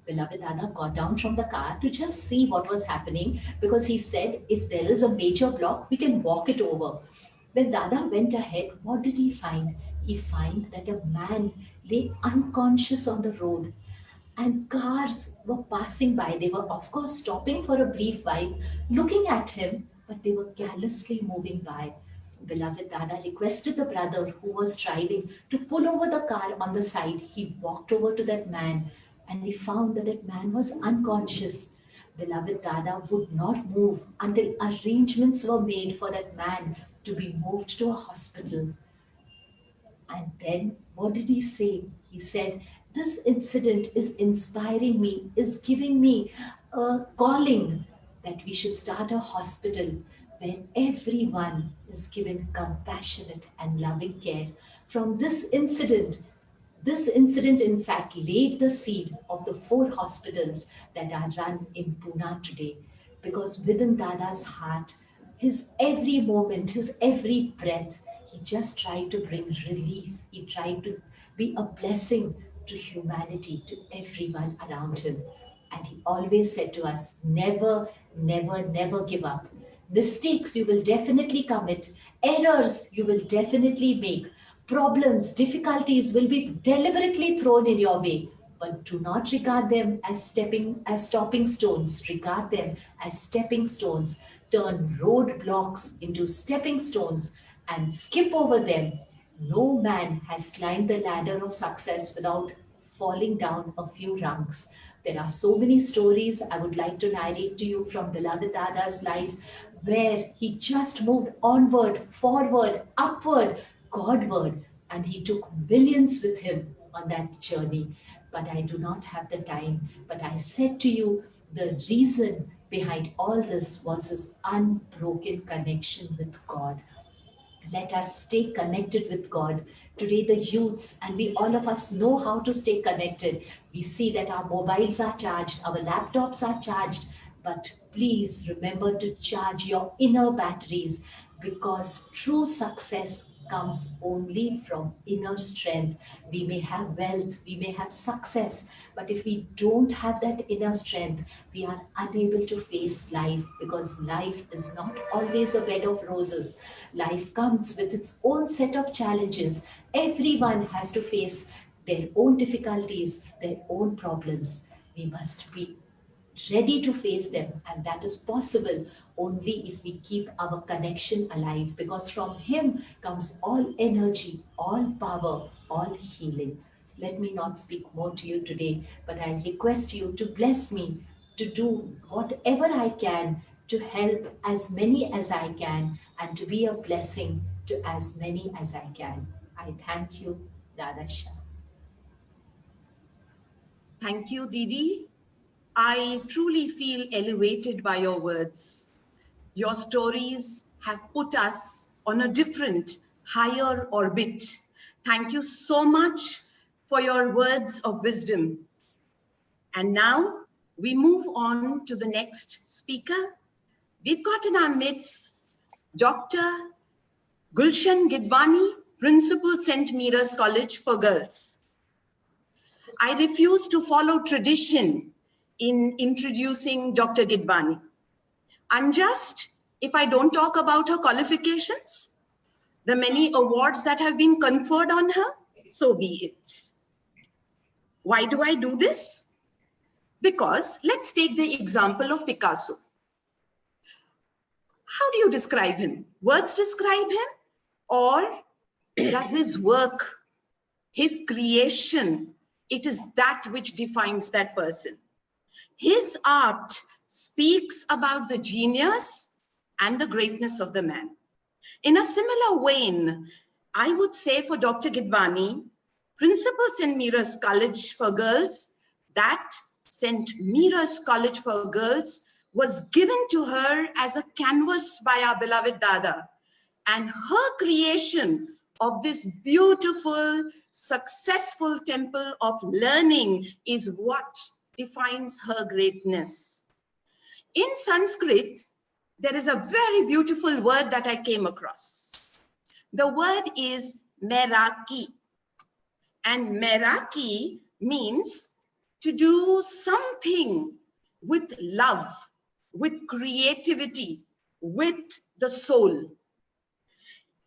S5: Beloved Dada got down from the car to just see what was happening, because he said, if there is a major block, we can walk it over. When Dada went ahead, what did he find? He found that a man lay unconscious on the road, and cars were passing by. They were, of course, stopping for a brief while, looking at him, but they were carelessly moving by. Beloved Dada requested the brother who was driving to pull over the car on the side. He walked over to that man and he found that that man was unconscious. Beloved Dada would not move until arrangements were made for that man to be moved to a hospital. And then what did he say? He said, this incident is inspiring me, is giving me a calling that we should start a hospital where everyone is given compassionate and loving care. From this incident, in fact, laid the seed of the 4 hospitals that are run in Pune today. Because within Dada's heart, his every moment, his every breath, he just tried to bring relief. He tried to be a blessing to humanity, to everyone around him. And he always said to us, never, never, never give up. Mistakes you will definitely commit, errors you will definitely make, problems, difficulties will be deliberately thrown in your way. But do not regard them as stopping stones. Regard them as stepping stones. Turn roadblocks into stepping stones and skip over them. No man has climbed the ladder of success without falling down a few rungs. There are so many stories I would like to narrate to you from beloved Dada's life, where he just moved onward, forward, upward, Godward, and he took millions with him on that journey. But I do not have the time. But I said to you, the reason behind all this was his unbroken connection with God. Let us stay connected with God. Today, the youths, and we all of us know how to stay connected. We see that our mobiles are charged, our laptops are charged, but please remember to charge your inner batteries, because true success comes only from inner strength. We may have wealth, we may have success, but if we don't have that inner strength, we are unable to face life, because life is not always a bed of roses. Life comes with its own set of challenges. Everyone has to face their own difficulties, their own problems. We must be ready to face them, and that is possible only if we keep our connection alive, because from him comes all energy, all power, all healing. Let me not speak more to you today, but I request you to bless me, to do whatever I can to help as many as I can, and to be a blessing to as many as I can. I thank you, Dada Shah.
S1: Thank you, Didi. I truly feel elevated by your words. Your stories have put us on a different, higher orbit. Thank you so much for your words of wisdom. And now we move on to the next speaker. We've got in our midst Dr. Gulshan Gidwani, Principal St. Mira's College for Girls. I refuse to follow tradition in introducing Dr. Gidwani. Unjust if I don't talk about her qualifications, the many awards that have been conferred on her, so be it. Why do I do this? Because let's take the example of Picasso. How do you describe him? Words describe him? Or does his work, his creation, it is that which defines that person? His art speaks about the genius and the greatness of the man. In a similar vein, I would say for Dr. Gidwani, Principal St. Mira's College for Girls, that St. Mira's College for Girls was given to her as a canvas by our beloved Dada. And her creation of this beautiful, successful temple of learning is what defines her greatness. In Sanskrit, there is a very beautiful word that I came across. The word is meraki. And meraki means to do something with love, with creativity, with the soul.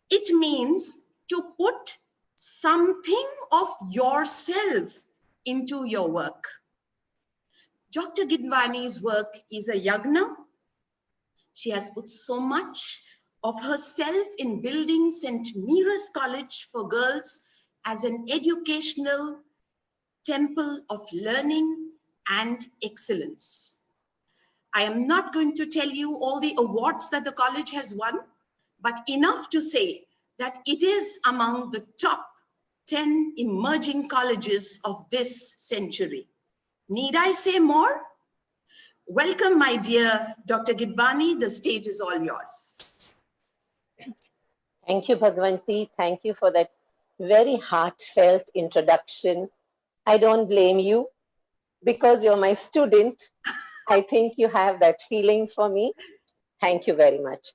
S1: It means to put something of yourself into your work. Dr. Gidwani's work is a yagna. She has put so much of herself in building St. Mira's College for Girls as an educational temple of learning and excellence. I am not going to tell you all the awards that the college has won, but enough to say that it is among the top 10 emerging colleges of this century. Need I say more? Welcome, my dear Dr. Gidwani. The stage is all yours.
S2: Thank you, Bhagwanti. Thank you for that very heartfelt introduction. I don't blame you because you're my student. I think you have that feeling for me. Thank you very much.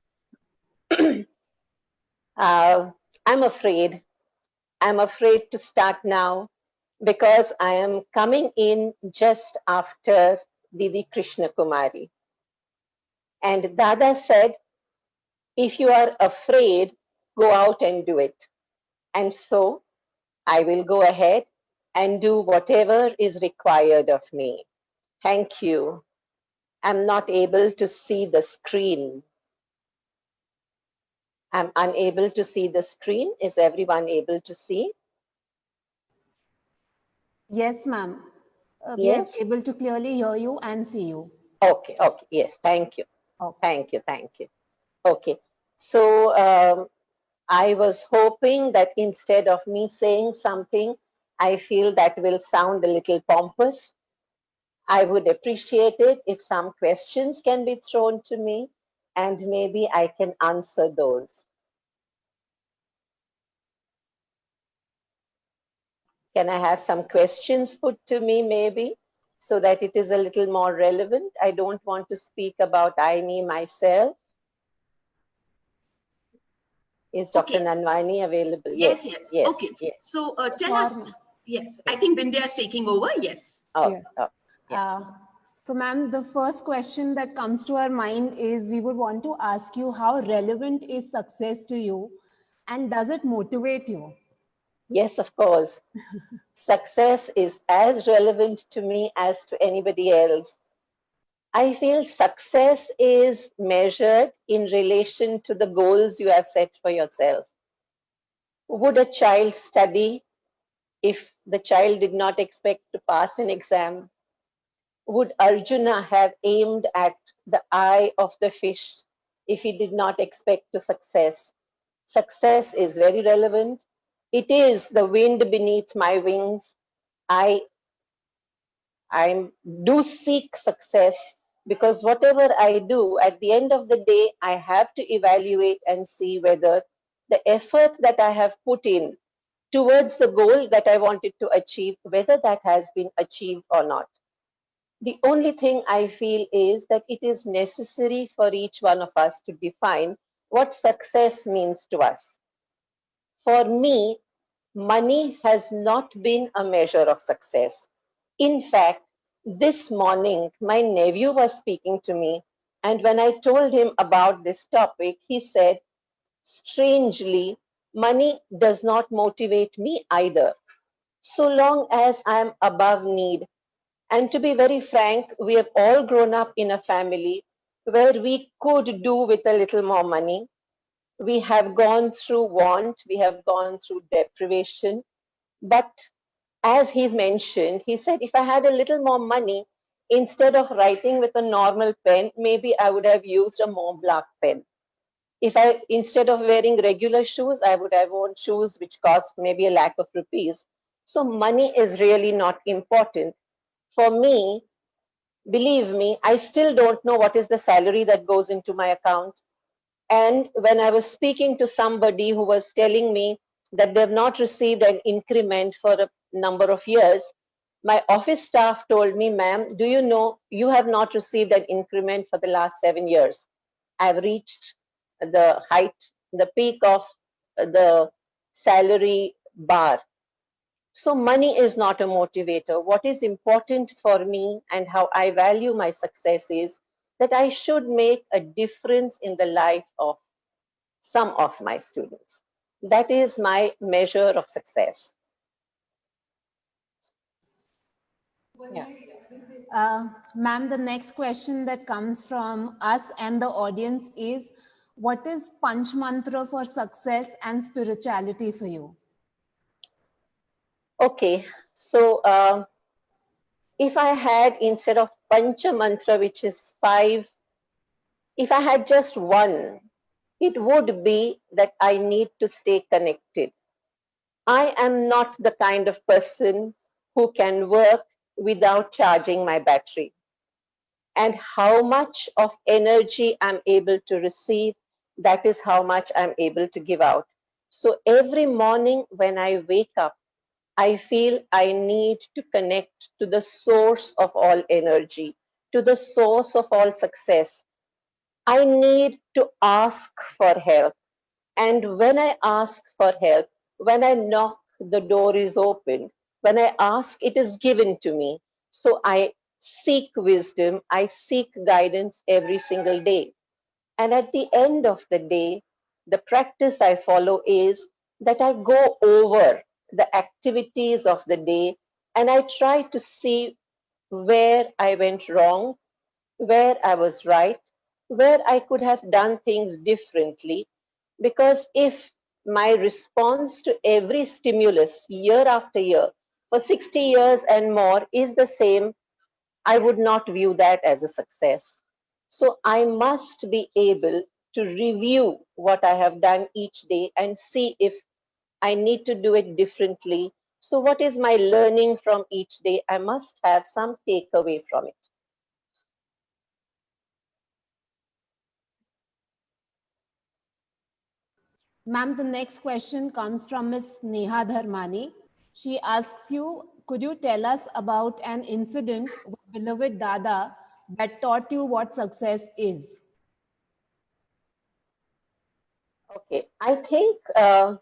S2: I'm afraid. I'm afraid to start now because I am coming in just after Didi Krishna Kumari. And Dada said, if you are afraid, go out and do it. And so I will go ahead and do whatever is required of me. Thank you. I'm not able to see the screen. I'm unable to see the screen. Is everyone able to see?
S3: Yes, ma'am. We are
S2: Yes?
S3: able to clearly hear you and see you.
S2: Okay, okay. Yes, thank you.
S3: Okay.
S2: Thank you, thank you. Okay. So I was hoping that instead of me saying something, I feel that will sound a little pompous. I would appreciate it if some questions can be thrown to me and maybe I can answer those. Can I have some questions put to me maybe so that it is a little more relevant? I don't want to speak about I, me, myself. Is Dr.
S1: Okay.
S2: Nanvani available?
S1: Yes,
S2: Yes,
S1: yes.
S2: yes,
S1: Okay.
S2: yes.
S1: So tell
S3: Sure,
S1: us.
S3: ma'am.
S1: Yes, I think Vindhya is taking over. Yes.
S2: Oh,
S3: Yes.
S2: oh, yes.
S3: So, ma'am, the first question that comes to our mind is we would want to ask you how relevant is success to you and does it motivate you?
S2: Yes, of course. Success is as relevant to me as to anybody else. I feel success is measured in relation to the goals you have set for yourself. Would a child study if the child did not expect to pass an exam? Would Arjuna have aimed at the eye of the fish if he did not expect to success? Success is very relevant. It is the wind beneath my wings. I I do seek success because whatever I do, at the end of the day, I have to evaluate and see whether the effort that I have put in towards the goal that I wanted to achieve, whether that has been achieved or not. The only thing I feel is that it is necessary for each one of us to define what success means to us. For me, money has not been a measure of success. In fact, this morning, my nephew was speaking to me, and when I told him about this topic, he said, strangely, money does not motivate me either, so long as I am above need. And to be very frank, we have all grown up in a family where we could do with a little more money. We have gone through want, we have gone through deprivation. But as he mentioned, he said, if I had a little more money, instead of writing with a normal pen, maybe I would have used a Mont Blanc pen. If I, instead of wearing regular shoes, I would have worn shoes which cost maybe a lakh of rupees. So money is really not important. For me, believe me, I still don't know what is the salary that goes into my account. And when I was speaking to somebody who was telling me that they've not received an increment for a number of years, my office staff told me, ma'am, do you know you have not received an increment for the last 7 years? I've reached the height, the peak of the salary bar. So money is not a motivator. What is important for me and how I value my success is that I should make a difference in the life of some of my students. That is my measure of success. Yeah.
S3: Ma'am, the next question that comes from us and the audience is what is Panch Mantra for success and spirituality for you?
S2: Okay. So if I had instead of Pancha Mantra, which is 5, if I had just one, it would be that I need to stay connected. I am not the kind of person who can work without charging my battery. And how much of energy I'm able to receive, that is how much I'm able to give out. So every morning when I wake up, I feel I need to connect to the source of all energy, to the source of all success. I need to ask for help. And when I ask for help, when I knock, the door is opened. When I ask, it is given to me. So I seek wisdom, I seek guidance every single day. And at the end of the day, the practice I follow is that I go over the activities of the day and I try to see where I went wrong, where I was right, where I could have done things differently. Because if my response to every stimulus year after year for 60 years and more is the same, I would not view that as a success. So I must be able to review what I have done each day and see if I need to do it differently. So, what is my learning from each day? I must have some takeaway from it.
S3: Ma'am, the next question comes from Ms. Neha Dharmani. She asks you, could you tell us about an incident with beloved Dada that taught you what success is?
S2: Okay, I think, and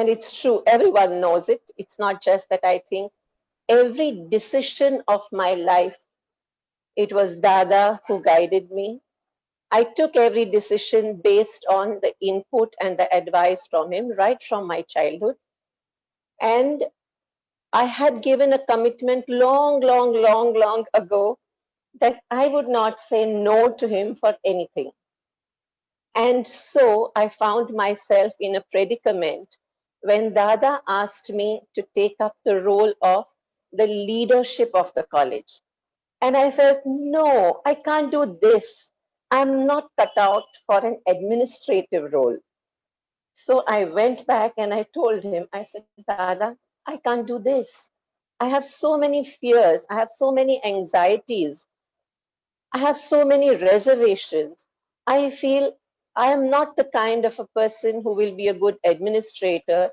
S2: it's true, everyone knows it. It's not just that I think. Every decision of my life, it was Dada who guided me. I took every decision based on the input and the advice from him right from my childhood. And I had given a commitment long ago that I would not say no to him for anything. And so I found myself in a predicament when Dada asked me to take up the role of the leadership of the college. And I felt, no, I can't do this. I'm not cut out for an administrative role. So I went back and I told him, I said, Dada, I can't do this. I have so many fears. I have so many anxieties. I have so many reservations. I feel I am not the kind of a person who will be a good administrator.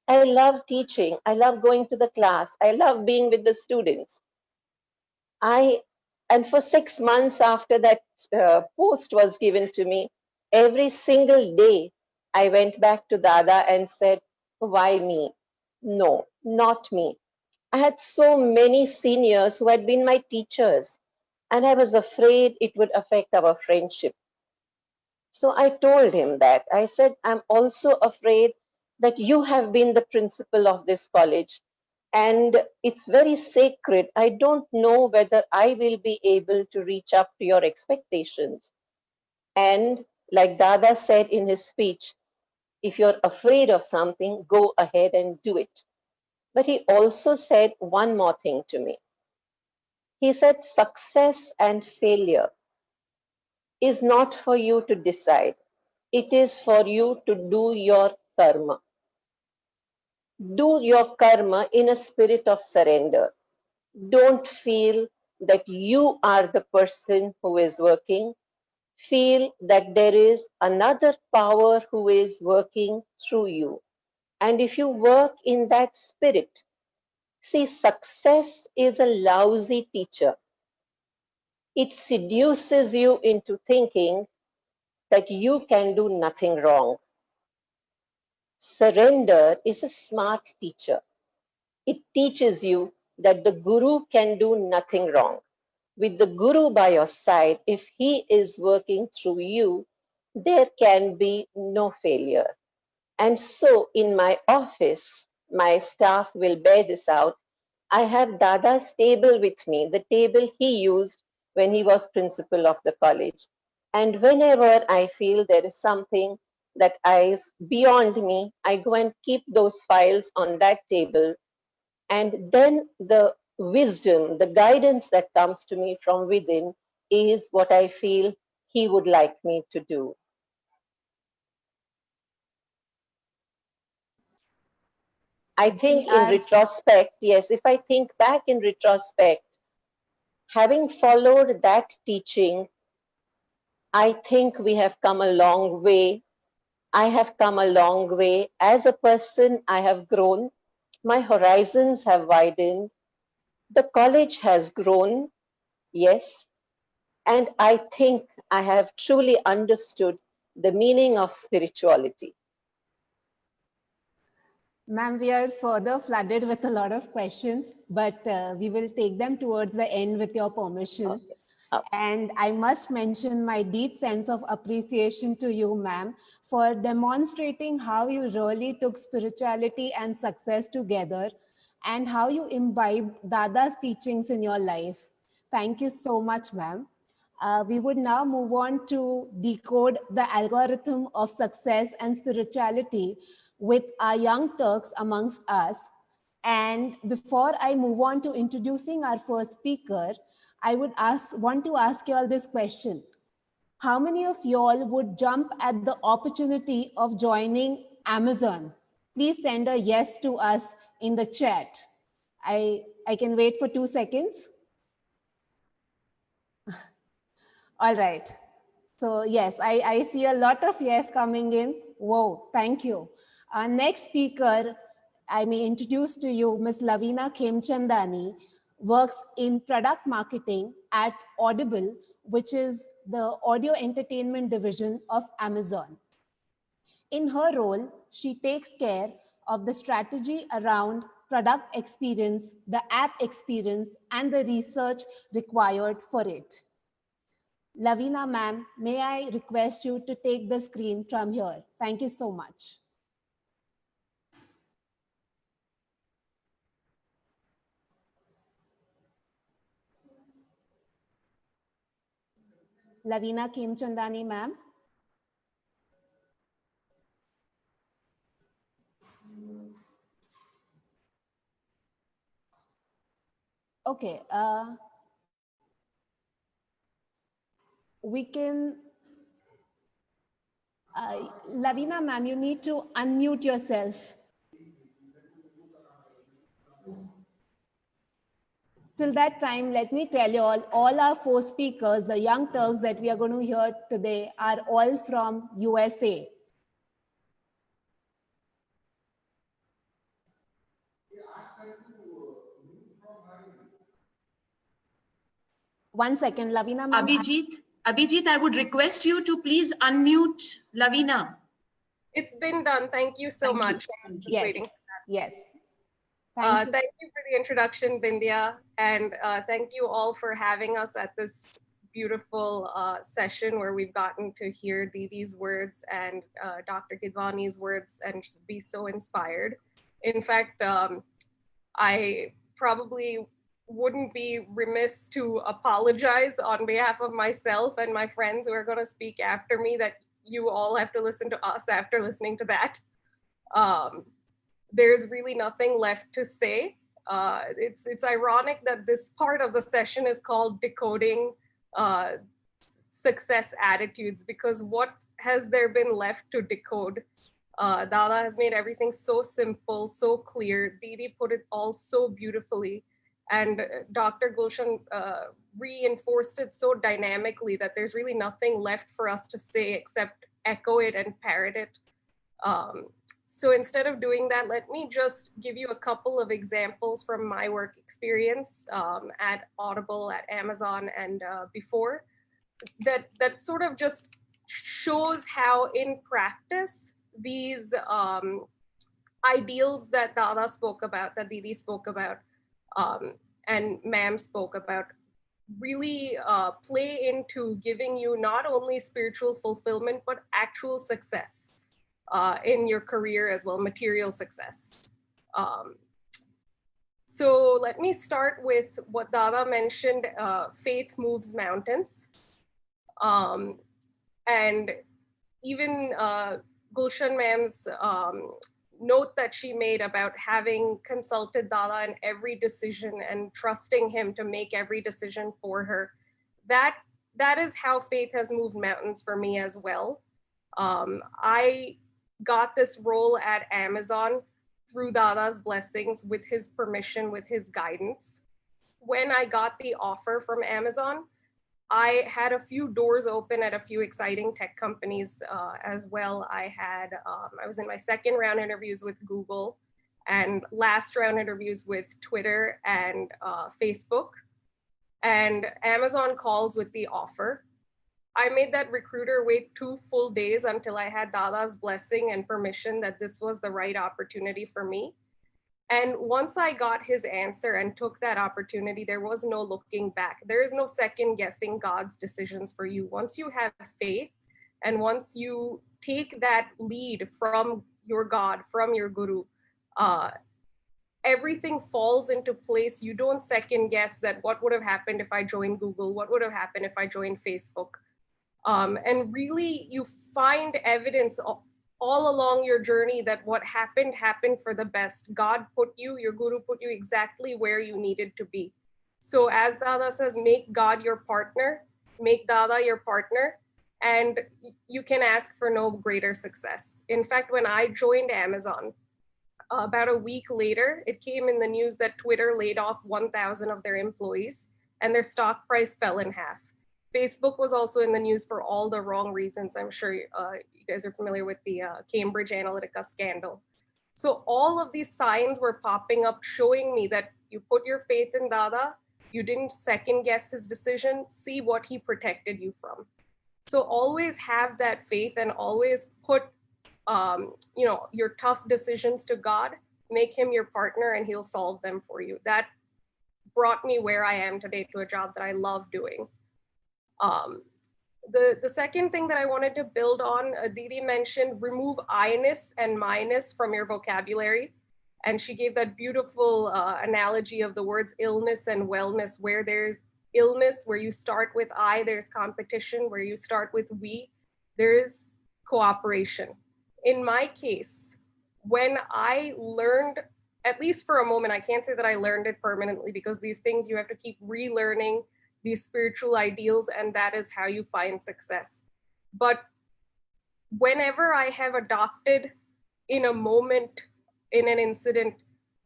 S2: I love teaching. I love going to the class. I love being with the students. I and for 6 months after that post was given to me, every single day I went back to Dada and said, "Why me? No, not me." I had so many seniors who had been my teachers, and I was afraid it would affect our friendship. So I told him that. I said, I'm also afraid that you have been the principal of this college and it's very sacred. I don't know whether I will be able to reach up to your expectations. And like Dada said in his speech, if you're afraid of something, go ahead and do it. But he also said one more thing to me. He said, success and failure is not for you to decide. It is for you to do your karma. Do your karma in a spirit of surrender. Don't feel that you are the person who is working. Feel that there is another power who is working through you. And if you work in that spirit, see, success is a lousy teacher. It seduces you into thinking that you can do nothing wrong. Surrender is a smart teacher. It teaches you that the Guru can do nothing wrong. With the Guru by your side, if he is working through you, there can be no failure. And so in my office, my staff will bear this out. I have Dada's table with me, the table he used when he was principal of the college. And whenever I feel there is something that is beyond me, I go and keep those files on that table. And then the wisdom, the guidance that comes to me from within is what I feel he would like me to do. I
S3: We
S2: think in
S3: are
S2: retrospect, yes, if I think back in retrospect, having followed that teaching, I think we have come a long way. I have come a long way. As a person, I have grown. My horizons have widened. The college has grown, yes. And I think I have truly understood the meaning of spirituality?
S3: Ma'am, we are further flooded with a lot of questions, but we will take them towards the end with your permission.
S2: Okay. Okay.
S3: And I must mention my deep sense of appreciation to you, ma'am, for demonstrating how you really took spirituality and success together and how you imbibed Dada's teachings in your life. Thank you so much, ma'am. We would now move on to decode the algorithm of success and spirituality with our young Turks amongst us. And before I move on to introducing our first speaker, I would want to ask you all this question. How many of y'all would jump at the opportunity of joining Amazon? Please send a yes to us in the chat. I can wait for 2 seconds. All right. So yes, I see a lot of yes coming in. Whoa, thank you. Our next speaker, I may introduce to you Ms. Lavina Khemchandani, works in product marketing at Audible, which is the audio entertainment division of Amazon. In her role, she takes care of the strategy around product experience, the app experience, and the research required for it. Lavina ma'am, may I request you to take the screen from here? Thank you so much. Lavina Khemchandani ma'am. Okay, we can, Lavina ma'am, you need to unmute yourself. Till that time, let me tell you all our 4 speakers, the young Turks that we are going to hear today are all from USA. One second, Lavina ma'am.
S1: Abhijit, I would request you to please unmute Lavina.
S6: It's been done. Thank you so much. I was just waiting.
S3: Yes.
S6: Thank you for the introduction, Bindya, and thank you all for having us at this beautiful session where we've gotten to hear Didi's words and Dr. Gidwani's words and just be so inspired. In fact, I probably wouldn't be remiss to apologize on behalf of myself and my friends who are going to speak after me that you all have to listen to us after listening to that. There's really nothing left to say. It's ironic that this part of the session is called Decoding Success Attitudes, because what has there been left to decode? Dada has made everything so simple, so clear. Didi put it all so beautifully. And Dr. Gulshan reinforced it so dynamically that there's really nothing left for us to say except echo it and parrot it. So instead of doing that, let me just give you a couple of examples from my work experience at Audible, at Amazon, and before, that sort of just shows how in practice these ideals that Dada spoke about, that Didi spoke about, and ma'am spoke about, really play into giving you not only spiritual fulfillment, but actual success in your career as well, material success. So let me start with what Dada mentioned, faith moves mountains. And even Gulshan ma'am's note that she made about having consulted Dada in every decision and trusting him to make every decision for her, that is how faith has moved mountains for me as well. I got this role at Amazon through Dada's blessings, with his permission, with his guidance. When I got the offer from Amazon, I had a few doors open at a few exciting tech companies as well. I was in my second round interviews with Google and last round interviews with Twitter and Facebook, and Amazon calls with the offer. I made that recruiter wait 2 full days until I had Dada's blessing and permission that this was the right opportunity for me. And once I got his answer and took that opportunity, there was no looking back. There is no second guessing God's decisions for you. Once you have faith and once you take that lead from your God, from your guru, everything falls into place. You don't second guess that what would have happened if I joined Google, what would have happened if I joined Facebook. And really, you find evidence all along your journey that what happened for the best. God put you, your guru put you exactly where you needed to be. So as Dada says, make God your partner, make Dada your partner, and you can ask for no greater success. In fact, when I joined Amazon, about a week later, it came in the news that Twitter laid off 1,000 of their employees and their stock price fell in half. Facebook was also in the news for all the wrong reasons. I'm sure you guys are familiar with the Cambridge Analytica scandal. So all of these signs were popping up showing me that you put your faith in Dada, you didn't second guess his decision, see what he protected you from. So always have that faith and always put your tough decisions to God, make him your partner and he'll solve them for you. That brought me where I am today to a job that I love doing. The second thing that I wanted to build on, Didi mentioned, remove I-ness and my-ness from your vocabulary. And she gave that beautiful analogy of the words illness and wellness, where there's illness, where you start with I, there's competition, where you start with we, there's cooperation. In my case, when I learned, at least for a moment, I can't say that I learned it permanently because these things you have to keep relearning, these spiritual ideals, and that is how you find success. But whenever I have adopted in a moment, in an incident,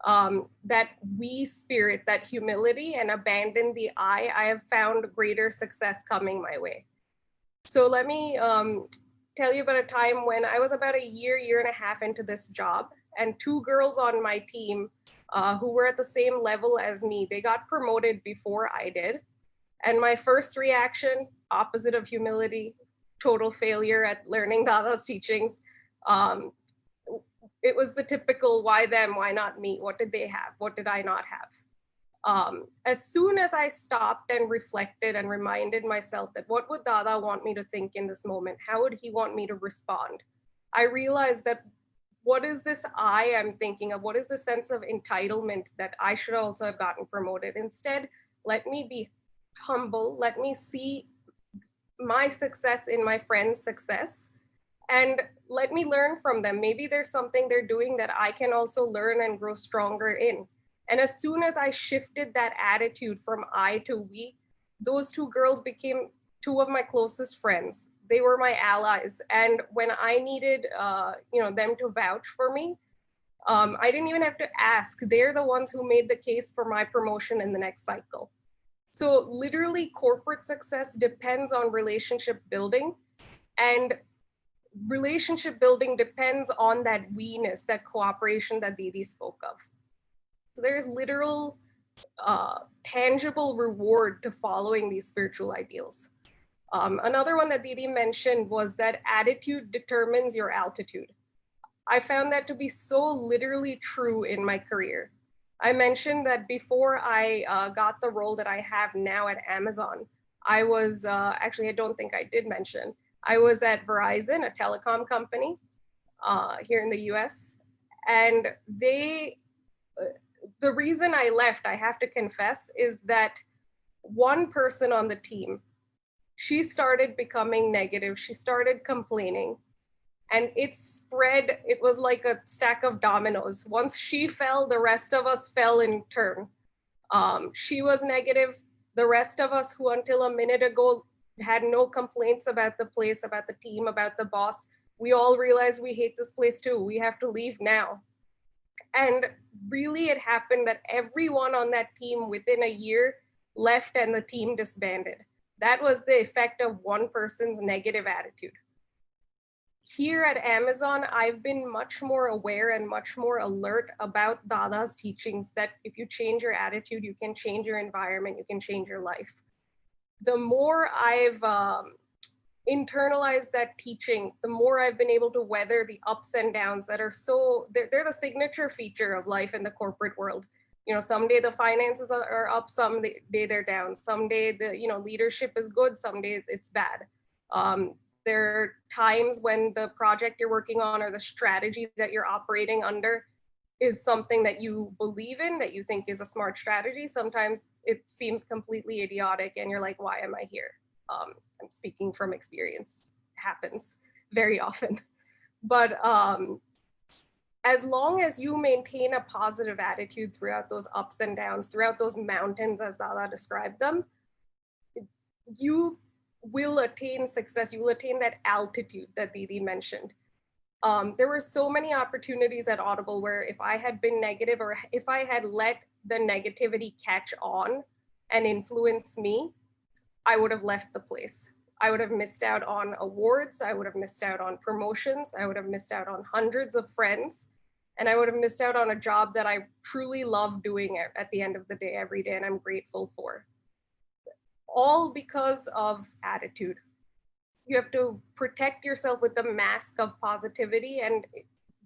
S6: that we spirit, that humility, and abandon the I have found greater success coming my way. So let me tell you about a time when I was about a year and a half into this job, and 2 girls on my team who were at the same level as me, they got promoted before I did. And my first reaction, opposite of humility, total failure at learning Dada's teachings. It was the typical, why them, why not me? What did they have? What did I not have? As soon as I stopped and reflected and reminded myself that what would Dada want me to think in this moment? How would he want me to respond? I realized that what is this I am thinking of? What is the sense of entitlement that I should also have gotten promoted? Instead, let me be humble. Let me see my success in my friend's success and let me learn from them. Maybe there's something they're doing that I can also learn and grow stronger in. And as soon as I shifted that attitude from I to we, those 2 girls became 2 of my closest friends. They were my allies. And when I needed them to vouch for me, I didn't even have to ask. They're the ones who made the case for my promotion in the next cycle. So literally corporate success depends on relationship building, and relationship building depends on that we-ness, that cooperation that Didi spoke of. So there's literal, tangible reward to following these spiritual ideals. Another one that Didi mentioned was that attitude determines your altitude. I found that to be so literally true in my career. I mentioned that before I got the role that I have now at Amazon, I was, actually, I don't think I did mention, I was at Verizon, a telecom company here in the US. And the reason I left, I have to confess, is that one person on the team, she started becoming negative. She started complaining. And it spread, it was like a stack of dominoes. Once she fell, the rest of us fell in turn. She was negative. The rest of us who until a minute ago had no complaints about the place, about the team, about the boss, we all realized we hate this place too. We have to leave now. And really it happened that everyone on that team within a year left and the team disbanded. That was the effect of one person's negative attitude. Here at Amazon, I've been much more aware and much more alert about Dada's teachings that if you change your attitude, you can change your environment, you can change your life. The more I've internalized that teaching, the more I've been able to weather the ups and downs that are they're the signature feature of life in the corporate world. Someday the finances are up, someday they're down, someday the leadership is good, someday it's bad. There are times when the project you're working on or the strategy that you're operating under is something that you believe in, that you think is a smart strategy. Sometimes it seems completely idiotic and you're like, why am I here? I'm speaking from experience, happens very often. But as long as you maintain a positive attitude throughout those ups and downs, throughout those mountains, as Dada described them, you will attain success. You will attain that altitude that Didi mentioned. There were so many opportunities at Audible where if I had been negative, or if I had let the negativity catch on and influence me, I would have left the place. I would have missed out on awards. I would have missed out on promotions. I would have missed out on hundreds of friends. And I would have missed out on a job that I truly love doing at the end of the day, every day, and I'm grateful for. All because of attitude. You have to protect yourself with the mask of positivity, and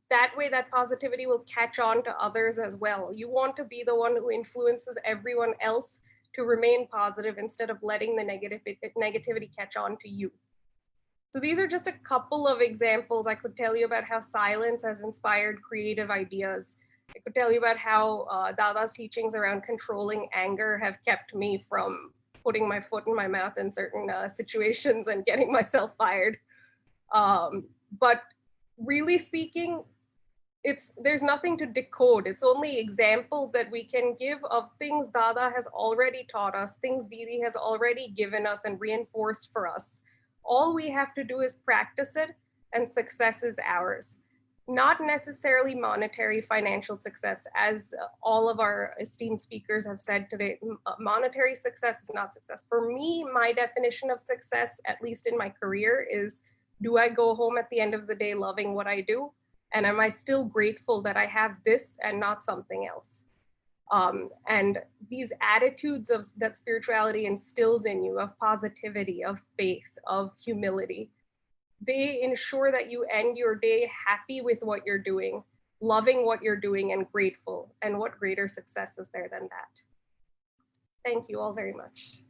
S6: that way that positivity will catch on to others as well. You want to be the one who influences everyone else to remain positive instead of letting the negativity catch on to you. So these are just a couple of examples. I could tell you about how silence has inspired creative ideas. I could tell you about how Dada's teachings around controlling anger have kept me from putting my foot in my mouth in certain situations and getting myself fired. But really speaking, there's nothing to decode. It's only examples that we can give of things Dada has already taught us, things Didi has already given us and reinforced for us. All we have to do is practice it, and success is ours. Not necessarily monetary financial success, as all of our esteemed speakers have said today. Monetary success is not success. For me, my definition of success, at least in my career, is, do I go home at the end of the day loving what I do? And am I still grateful that I have this and not something else? And these attitudes that spirituality instills in you, of positivity, of faith, of humility, they ensure that you end your day happy with what you're doing, loving what you're doing, and grateful. And what greater success is there than that? Thank you all very much.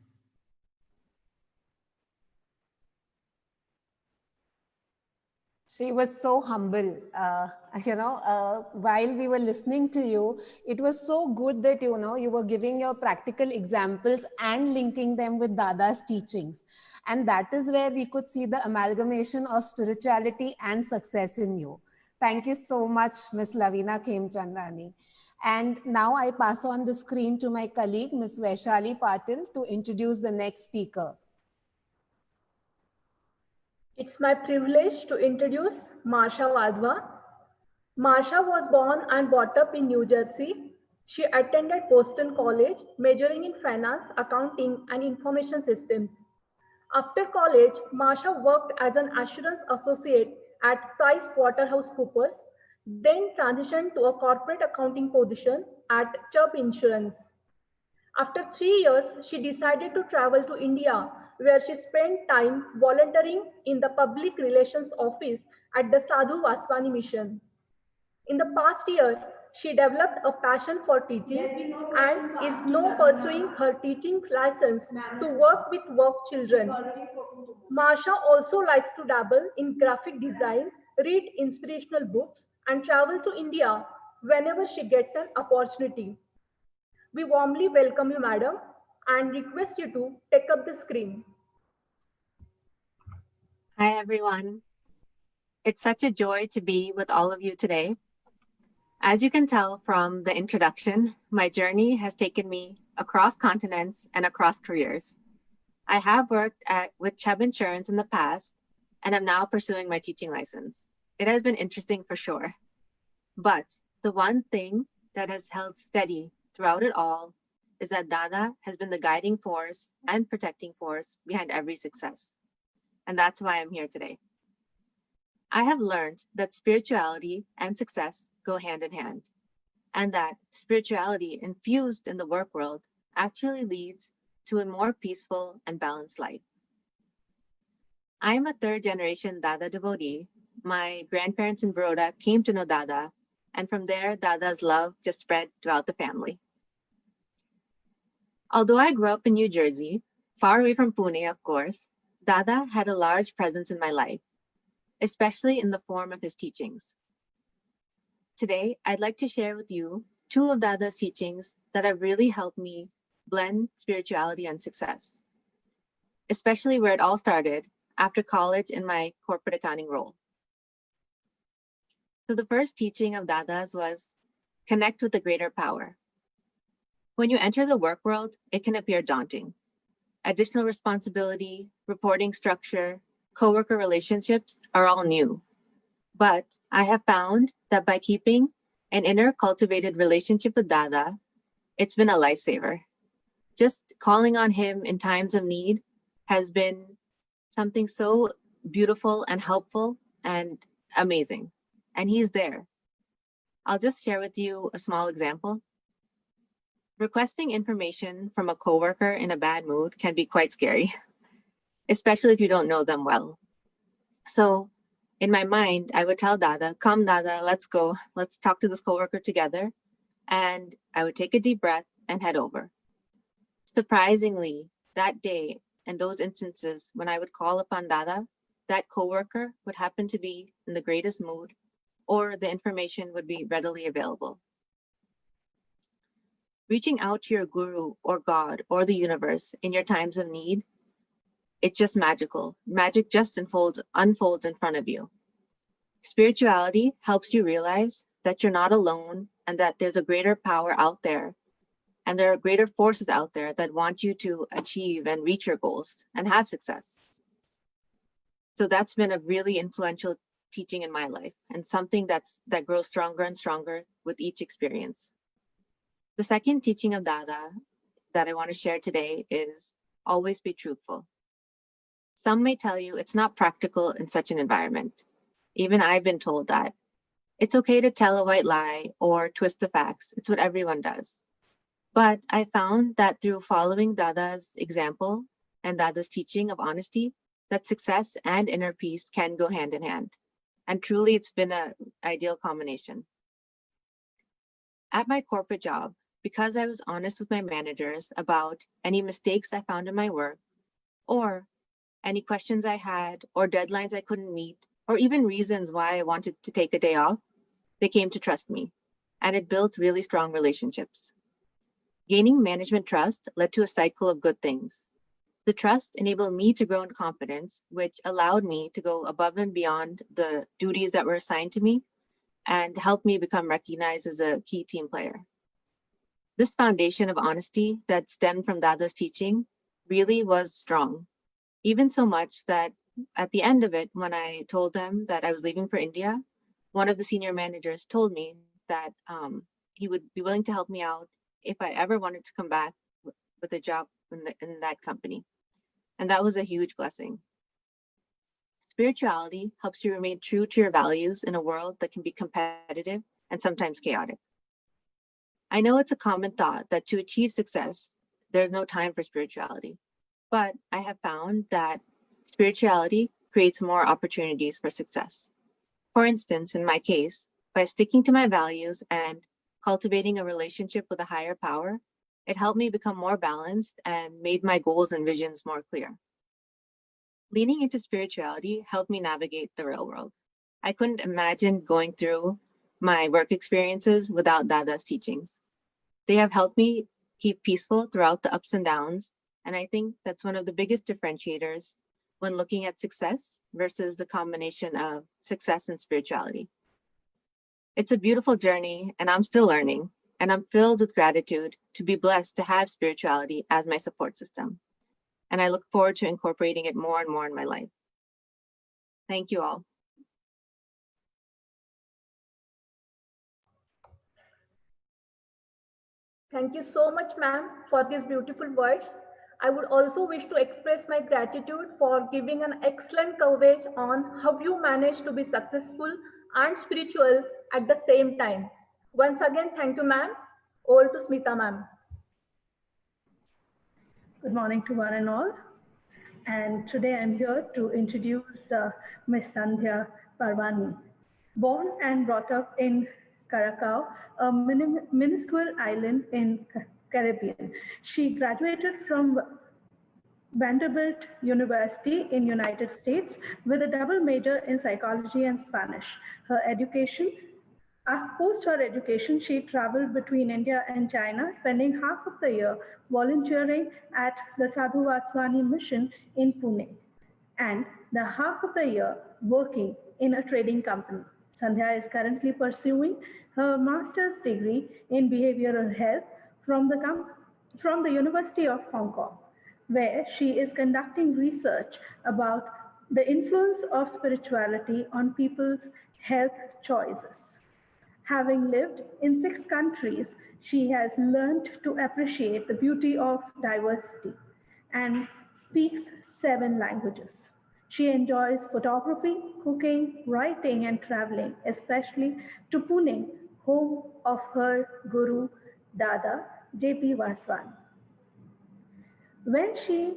S3: She was so humble. While we were listening to you, it was so good that, you were giving your practical examples and linking them with Dada's teachings. And that is where we could see the amalgamation of spirituality and success in you. Thank you so much, Ms. Lavina Khemchandani. And now I pass on the screen to my colleague, Ms. Vaishali Patil, to introduce the next speaker.
S7: It's my privilege to introduce Marsha Wadhwa. Marsha was born and brought up in New Jersey. She attended Boston College, majoring in finance, accounting, and information systems. After college, Marsha worked as an assurance associate at PricewaterhouseCoopers, then transitioned to a corporate accounting position at Chubb Insurance. After 3 years, she decided to travel to India, where she spent time volunteering in the public relations office at the Sadhu Vaswani mission. In the past year, she developed a passion for teaching and is now pursuing her teaching license to work with work children. Marsha also likes to dabble in graphic design, read inspirational books, and travel to India whenever she gets an opportunity. We warmly welcome you, madam, and request you to take up the screen.
S8: Hi, everyone. It's such a joy to be with all of you today. As you can tell from the introduction, my journey has taken me across continents and across careers. I have worked with Chubb Insurance in the past, and I'm now pursuing my teaching license. It has been interesting for sure. But the one thing that has held steady throughout it all is that Dada has been the guiding force and protecting force behind every success. And that's why I'm here today. I have learned that spirituality and success go hand in hand, and that spirituality infused in the work world actually leads to a more peaceful and balanced life. I'm a third-generation Dada devotee. My grandparents in Baroda came to know Dada, and from there, Dada's love just spread throughout the family. Although I grew up in New Jersey, far away from Pune, of course, Dada had a large presence in my life, especially in the form of his teachings. Today, I'd like to share with you two of Dada's teachings that have really helped me blend spirituality and success, especially where it all started after college in my corporate accounting role. So the first teaching of Dada's was connect with the greater power. When you enter the work world, it can appear daunting. Additional responsibility, reporting structure, coworker relationships are all new. But I have found that by keeping an inner cultivated relationship with Dada, it's been a lifesaver. Just calling on him in times of need has been something so beautiful and helpful and amazing. And he's there. I'll just share with you a small example. Requesting information from a coworker in a bad mood can be quite scary, especially if you don't know them well. So in my mind, I would tell Dada, come Dada, let's go. Let's talk to this coworker together. And I would take a deep breath and head over. Surprisingly, that day and those instances when I would call upon Dada, that coworker would happen to be in the greatest mood, or the information would be readily available. Reaching out to your guru or God or the universe in your times of need, it's just magical. Magic just unfolds in front of you. Spirituality helps you realize that you're not alone and that there's a greater power out there, and there are greater forces out there that want you to achieve and reach your goals and have success. So that's been a really influential teaching in my life, and something that grows stronger and stronger with each experience. The second teaching of Dada that I want to share today is always be truthful. Some may tell you it's not practical in such an environment. Even I've been told that. It's okay to tell a white lie or twist the facts. It's what everyone does. But I found that through following Dada's example and Dada's teaching of honesty, that success and inner peace can go hand in hand. And truly, it's been an ideal combination. At my corporate job, because I was honest with my managers about any mistakes I found in my work, or any questions I had, or deadlines I couldn't meet, or even reasons why I wanted to take a day off, they came to trust me, and it built really strong relationships. Gaining management trust led to a cycle of good things. The trust enabled me to grow in confidence, which allowed me to go above and beyond the duties that were assigned to me and helped me become recognized as a key team player. This foundation of honesty that stemmed from Dada's teaching really was strong, even so much that at the end of it, when I told them that I was leaving for India, one of the senior managers told me that he would be willing to help me out if I ever wanted to come back with a job in that company. And that was a huge blessing. Spirituality helps you remain true to your values in a world that can be competitive and sometimes chaotic. I know it's a common thought that to achieve success, there's no time for spirituality, but I have found that spirituality creates more opportunities for success. For instance, in my case, by sticking to my values and cultivating a relationship with a higher power, it helped me become more balanced and made my goals and visions more clear. Leaning into spirituality helped me navigate the real world. I couldn't imagine going through my work experiences without Dada's teachings. They have helped me keep peaceful throughout the ups and downs, and I think that's one of the biggest differentiators when looking at success versus the combination of success and spirituality. It's a beautiful journey, and I'm still learning, and I'm filled with gratitude to be blessed to have spirituality as my support system. And I look forward to incorporating it more and more in my life. Thank you all.
S7: Thank you so much, ma'am, for these beautiful words. I would also wish to express my gratitude for giving an excellent coverage on how you manage to be successful and spiritual at the same time. Once again, thank you, ma'am. Over to Smita, ma'am.
S9: Good morning to one and all.
S7: and today I'm here to introduce Miss Sandhya Parwani. Born and brought up in Curacao, a minuscule island in Caribbean, she graduated from Vanderbilt University in United States with a double major in psychology and Spanish. Her education, post her education, she traveled between India and China, spending half of the year volunteering at the Sadhu Vaswani mission in Pune and the half of the year working in a trading company. Sandhya is currently pursuing her master's degree in behavioral health from the University of Hong Kong, where she is conducting research about the influence of spirituality on people's health choices. Having lived in 6 countries, she has learned to appreciate the beauty of diversity and speaks 7 languages. She enjoys photography, cooking, writing, and traveling, especially to Pune, home of her guru, Dada J.P. Vaswani. When she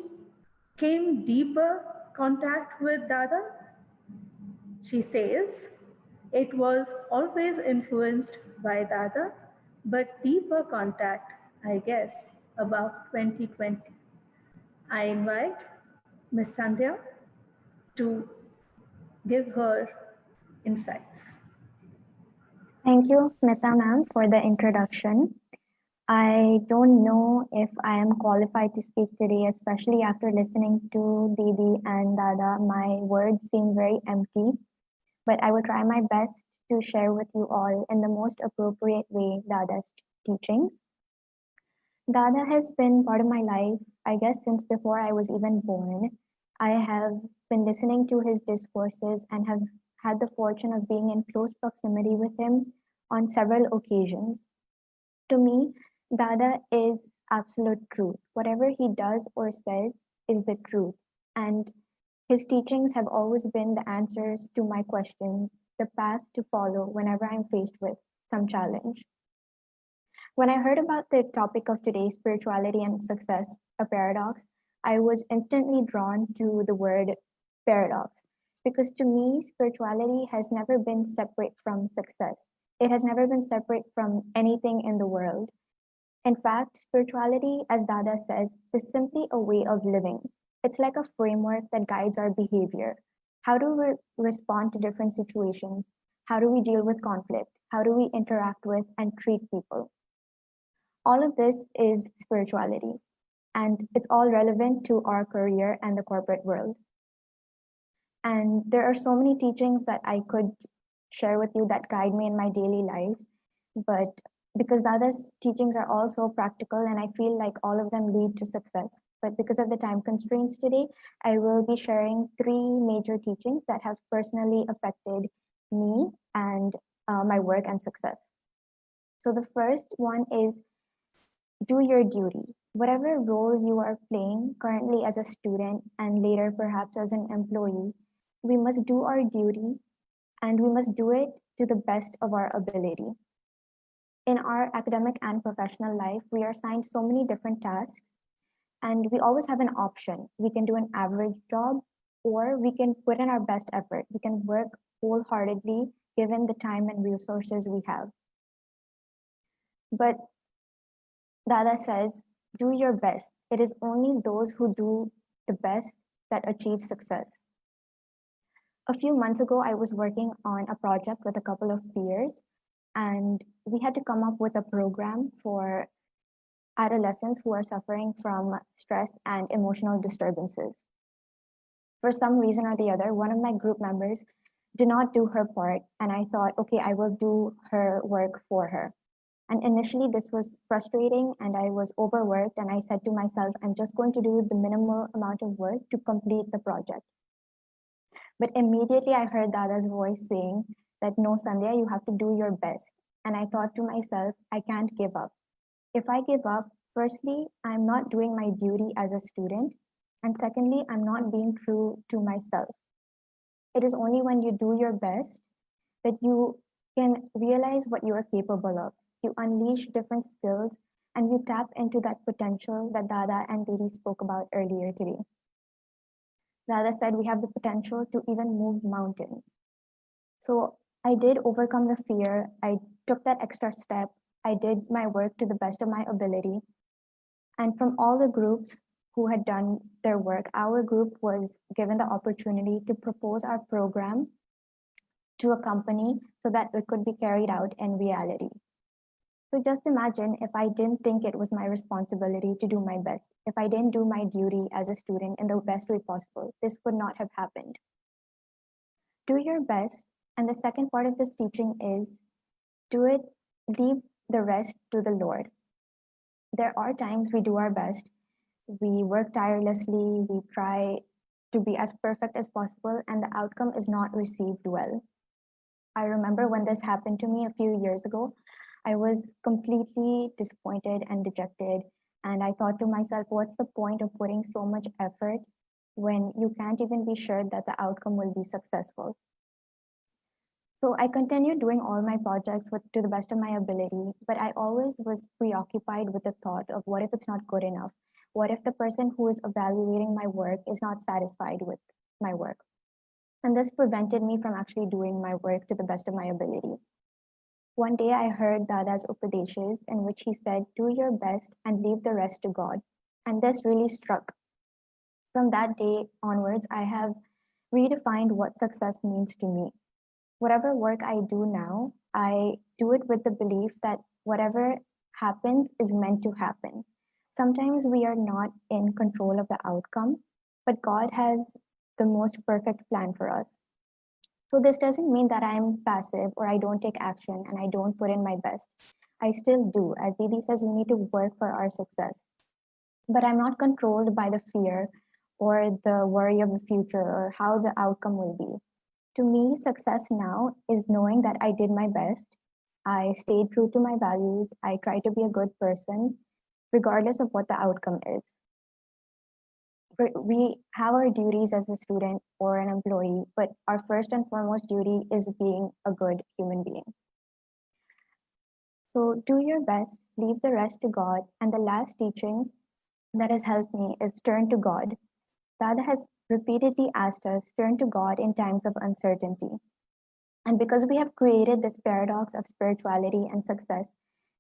S7: came deeper contact with Dada, she says, it was always influenced by Dada, but deeper contact, I guess, about 2020. I invite Ms. Sandhya to give her insights.
S9: Thank you, Smita ma'am, for the introduction. I don't know if I am qualified to speak today, especially after listening to Didi and Dada. My words seem very empty, but I will try my best to share with you all in the most appropriate way Dada's teachings. Dada has been part of my life, I guess, since before I was even born. I have been listening to his discourses and have had the fortune of being in close proximity with him on several occasions. To me, Dada is absolute truth. Whatever he does or says is the truth. And his teachings have always been the answers to my questions, the path to follow whenever I'm faced with some challenge. When I heard about the topic of today, spirituality and success, a paradox, I was instantly drawn to the word paradox because to me, spirituality has never been separate from success. It has never been separate from anything in the world. In fact, spirituality, as Dada says, is simply a way of living. It's like a framework that guides our behavior. How do we respond to different situations? How do we deal with conflict? How do we interact with and treat people? All of this is spirituality, and it's all relevant to our career and the corporate world. And there are so many teachings that I could share with you that guide me in my daily life, but because Dada's teachings are all so practical and I feel like all of them lead to success. But because of the time constraints today, I will be sharing 3 major teachings that have personally affected me and my work and success. So the first one is do your duty. Whatever role you are playing currently as a student and later perhaps as an employee, we must do our duty and we must do it to the best of our ability. In our academic and professional life, we are assigned so many different tasks and we always have an option. We can do an average job or we can put in our best effort. We can work wholeheartedly given the time and resources we have. But Dada says, do your best. It is only those who do the best that achieve success. A few months ago, I was working on a project with a couple of peers, and we had to come up with a program for adolescents who are suffering from stress and emotional disturbances. For some reason or the other, one of my group members did not do her part, and I thought, okay, I will do her work for her. And initially this was frustrating and I was overworked and I said to myself, I'm just going to do the minimal amount of work to complete the project. But immediately I heard Dada's voice saying that no, Sandhya, you have to do your best. And I thought to myself, I can't give up. If I give up, firstly, I'm not doing my duty as a student. And secondly, I'm not being true to myself. It is only when you do your best that you can realize what you are capable of. You unleash different skills and you tap into that potential that Dada and Didi spoke about earlier today. Dada said we have the potential to even move mountains. So I did overcome the fear. I took that extra step. I did my work to the best of my ability. And from all the groups who had done their work, our group was given the opportunity to propose our program to a company so that it could be carried out in reality. So just imagine if I didn't think it was my responsibility to do my best, if I didn't do my duty as a student in the best way possible, this would not have happened. Do your best. And the second part of this teaching is do it, leave the rest to the Lord. There are times we do our best. We work tirelessly, we try to be as perfect as possible, and the outcome is not received well. I remember when this happened to me a few years ago, I was completely disappointed and dejected. And I thought to myself, what's the point of putting so much effort when you can't even be sure that the outcome will be successful? So I continued doing all my projects to the best of my ability, but I always was preoccupied with the thought of what if it's not good enough? What if the person who is evaluating my work is not satisfied with my work? And this prevented me from actually doing my work to the best of my ability. One day I heard Dada's Upadeshas in which he said, do your best and leave the rest to God. And this really struck. From that day onwards, I have redefined what success means to me. Whatever work I do now, I do it with the belief that whatever happens is meant to happen. Sometimes we are not in control of the outcome, but God has the most perfect plan for us. So this doesn't mean that I'm passive or I don't take action and I don't put in my best. I still do. As Didi says, we need to work for our success. But I'm not controlled by the fear or the worry of the future or how the outcome will be. To me, success now is knowing that I did my best. I stayed true to my values. I tried to be a good person, regardless of what the outcome is. We have our duties as a student or an employee, but our first and foremost duty is being a good human being. So do your best, leave the rest to God. And the last teaching that has helped me is turn to God. Dada has repeatedly asked us, turn to God in times of uncertainty. And because we have created this paradox of spirituality and success,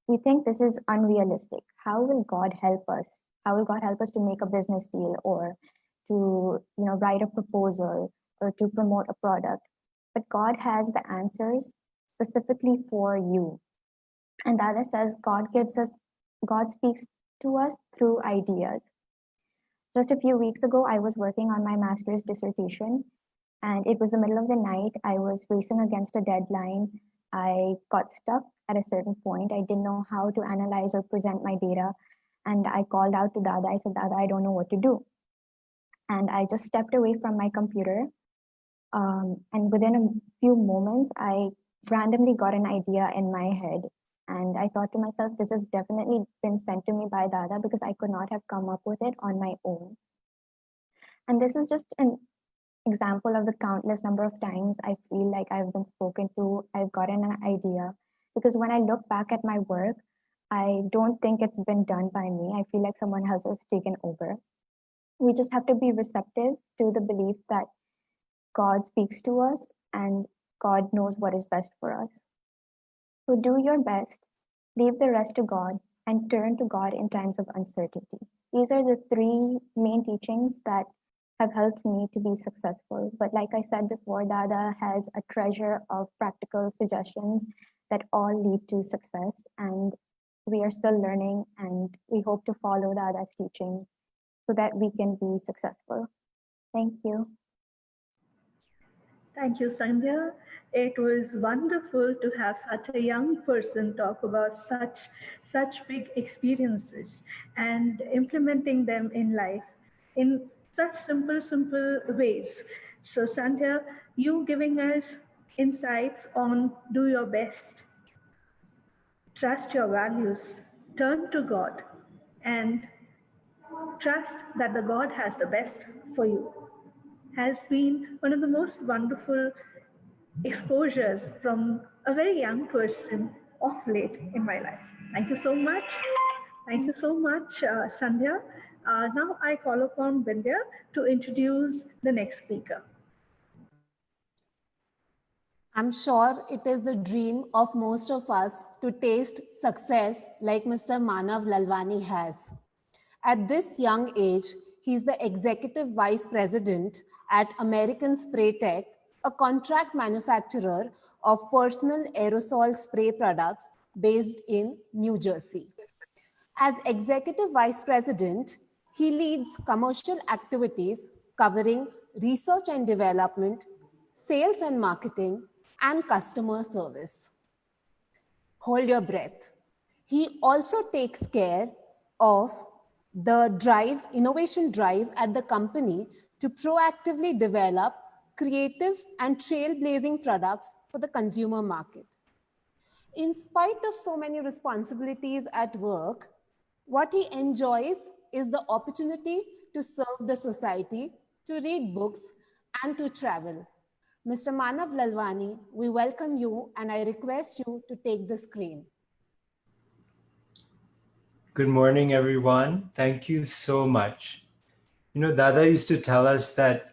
S9: we think this is unrealistic. How will God help us? How will God help us to make a business deal or to write a proposal or to promote a product? But God has the answers specifically for you. And Dada says God speaks to us through ideas. Just a few weeks ago, I was working on my master's dissertation, and it was the middle of the night. I was racing against a deadline. I got stuck at a certain point. I didn't know how to analyze or present my data. And I called out to Dada. I said, Dada, I don't know what to do. And I just stepped away from my computer. And within a few moments, I randomly got an idea in my head. And I thought to myself, this has definitely been sent to me by Dada because I could not have come up with it on my own. And this is just an example of the countless number of times I feel like I've been spoken to, I've gotten an idea. Because when I look back at my work, I don't think it's been done by me. I feel like someone else has taken over. We just have to be receptive to the belief that God speaks to us and God knows what is best for us. So do your best, leave the rest to God, and turn to God in times of uncertainty. These are the three main teachings that have helped me to be successful. But like I said before, Dada has a treasure of practical suggestions that all lead to success. And we are still learning, and we hope to follow Dada's teachings so that we can be successful. Thank you.
S7: Thank you, Sandhya. It was wonderful to have such a young person talk about such big experiences and implementing them in life in such simple ways. So, Sandhya, you giving us insights on do your best, trust your values, turn to God, and trust that the God has the best for you has been one of the most wonderful exposures from a very young person of late in my life. Thank you so much. Thank you so much, Sandhya. Now I call upon Vindya to introduce the next speaker.
S3: I'm sure it is the dream of most of us to taste success like Mr. Manav Lalwani has. At this young age, he's the executive vice president at American Spray Tech, a contract manufacturer of personal aerosol spray products based in New Jersey. As executive vice president, he leads commercial activities covering research and development, sales and marketing, and customer service. Hold your breath. He also takes care of the innovation drive at the company to proactively develop creative and trailblazing products for the consumer market. In spite of so many responsibilities at work, what he enjoys is the opportunity to serve the society, to read books, and to travel. Mr. Manav Lalwani, we welcome you and I request you to take the screen.
S10: Good morning, everyone. Thank you so much. You know, Dada used to tell us that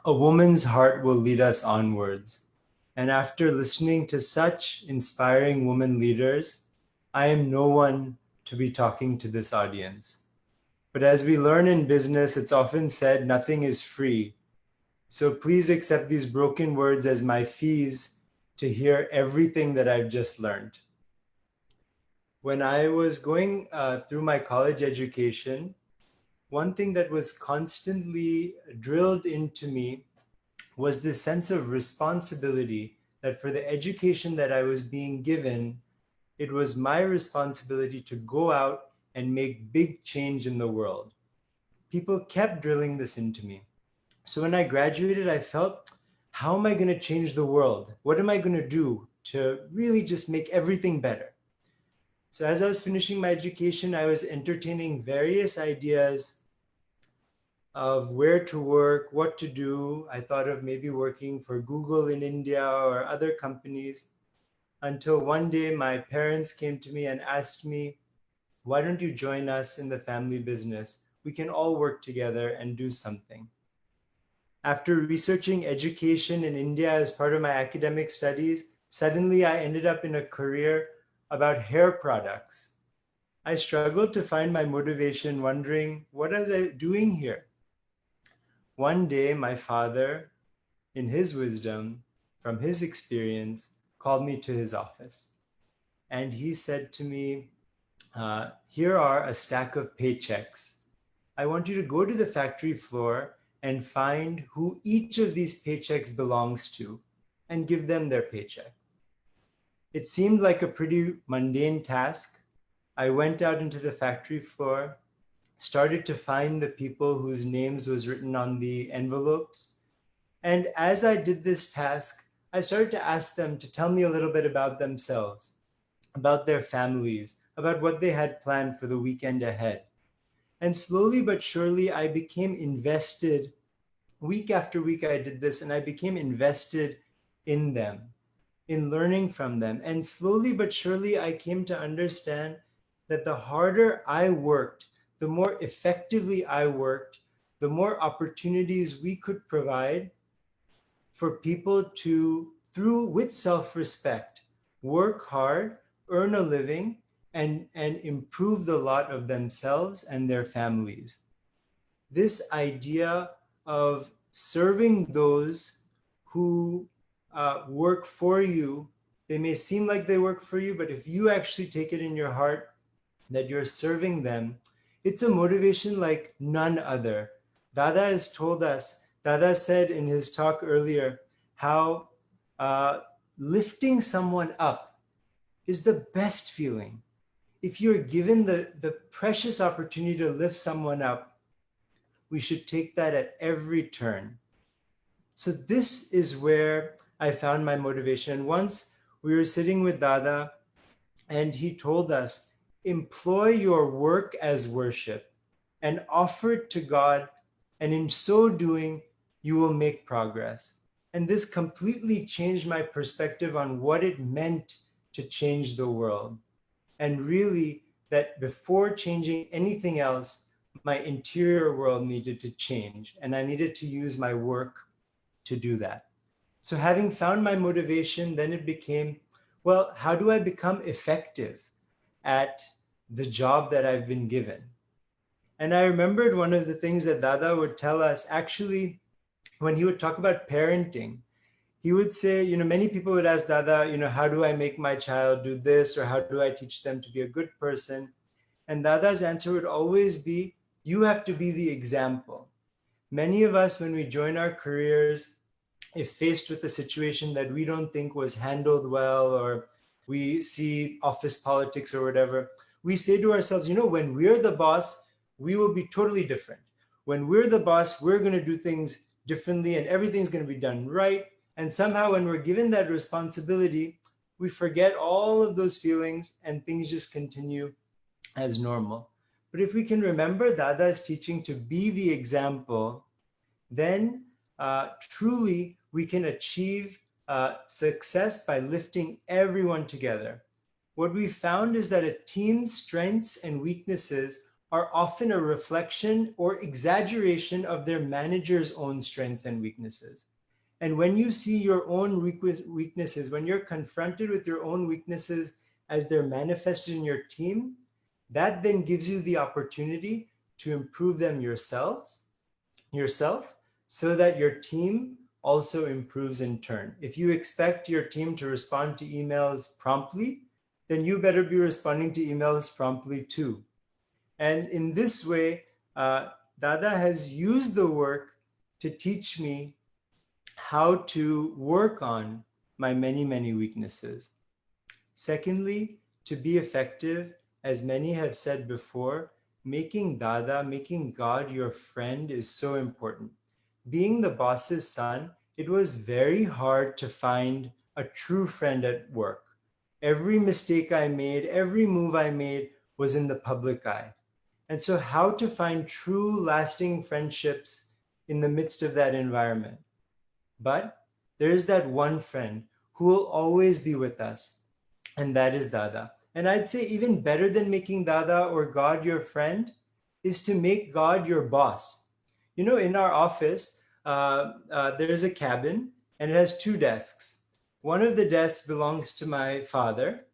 S10: a woman's heart will lead us onwards. And after listening to such inspiring women leaders, I am no one to be talking to this audience. But as we learn in business, it's often said nothing is free. So please accept these broken words as my fees to hear everything that I've just learned. When I was going through my college education, one thing that was constantly drilled into me was this sense of responsibility that for the education that I was being given, it was my responsibility to go out and make big change in the world. People kept drilling this into me. So when I graduated, I felt, how am I going to change the world? What am I going to do to really just make everything better? So as I was finishing my education, I was entertaining various ideas of where to work, what to do. I thought of maybe working for Google in India or other companies, until one day my parents came to me and asked me, why don't you join us in the family business? We can all work together and do something. After researching education in India as part of my academic studies, suddenly I ended up in a career about hair products. I struggled to find my motivation, wondering, what was I doing here? One day, my father, in his wisdom, from his experience, called me to his office. And he said to me, here are a stack of paychecks. I want you to go to the factory floor and find who each of these paychecks belongs to and give them their paycheck. It seemed like a pretty mundane task. I went out into the factory floor, started to find the people whose names was written on the envelopes. And as I did this task, I started to ask them to tell me a little bit about themselves, about their families, about what they had planned for the weekend ahead. And slowly but surely, I became invested. Week after week, I did this, and I became invested in them, in learning from them. And slowly but surely, I came to understand that the harder I worked, the more effectively I worked, the more opportunities we could provide for people to, with self-respect, work hard, earn a living, and improve the lot of themselves and their families. This idea of serving those who work for you, they may seem like they work for you, but if you actually take it in your heart that you're serving them, it's a motivation like none other. Dada has told us, Dada said in his talk earlier, how lifting someone up is the best feeling. If you're given the precious opportunity to lift someone up, we should take that at every turn. So this is where I found my motivation. Once we were sitting with Dada and he told us, employ your work as worship and offer it to God, and in so doing, you will make progress. And this completely changed my perspective on what it meant to change the world. And really, that before changing anything else, my interior world needed to change, and I needed to use my work to do that. So having found my motivation, then it became, well, how do I become effective at the job that I've been given? And I remembered one of the things that Dada would tell us, actually, when he would talk about parenting, he would say, many people would ask Dada, how do I make my child do this, or how do I teach them to be a good person? And Dada's answer would always be, you have to be the example. Many of us, when we join our careers, if faced with a situation that we don't think was handled well, or we see office politics or whatever, we say to ourselves, when we're the boss, we will be totally different. When we're the boss, we're going to do things differently and everything's going to be done right. And somehow when we're given that responsibility, we forget all of those feelings and things just continue as normal. But if we can remember Dada's teaching to be the example, then truly we can achieve success by lifting everyone together. What we found is that a team's strengths and weaknesses are often a reflection or exaggeration of their manager's own strengths and weaknesses. And when you see your own weaknesses, when you're confronted with your own weaknesses as they're manifested in your team, that then gives you the opportunity to improve them yourself, so that your team also improves in turn. If you expect your team to respond to emails promptly, then you better be responding to emails promptly too. And in this way, Dada has used the work to teach me how to work on my many, many weaknesses. Secondly, to be effective, as many have said before, making God your friend is so important. Being the boss's son, it was very hard to find a true friend at work. Every mistake I made, every move I made was in the public eye. And so how to find true lasting friendships in the midst of that environment? But there's that one friend who will always be with us, and that is Dada. And I'd say even better than making Dada or God your friend is to make God your boss. In our office, there's a cabin and it has 2 desks. One of the desks belongs to my father,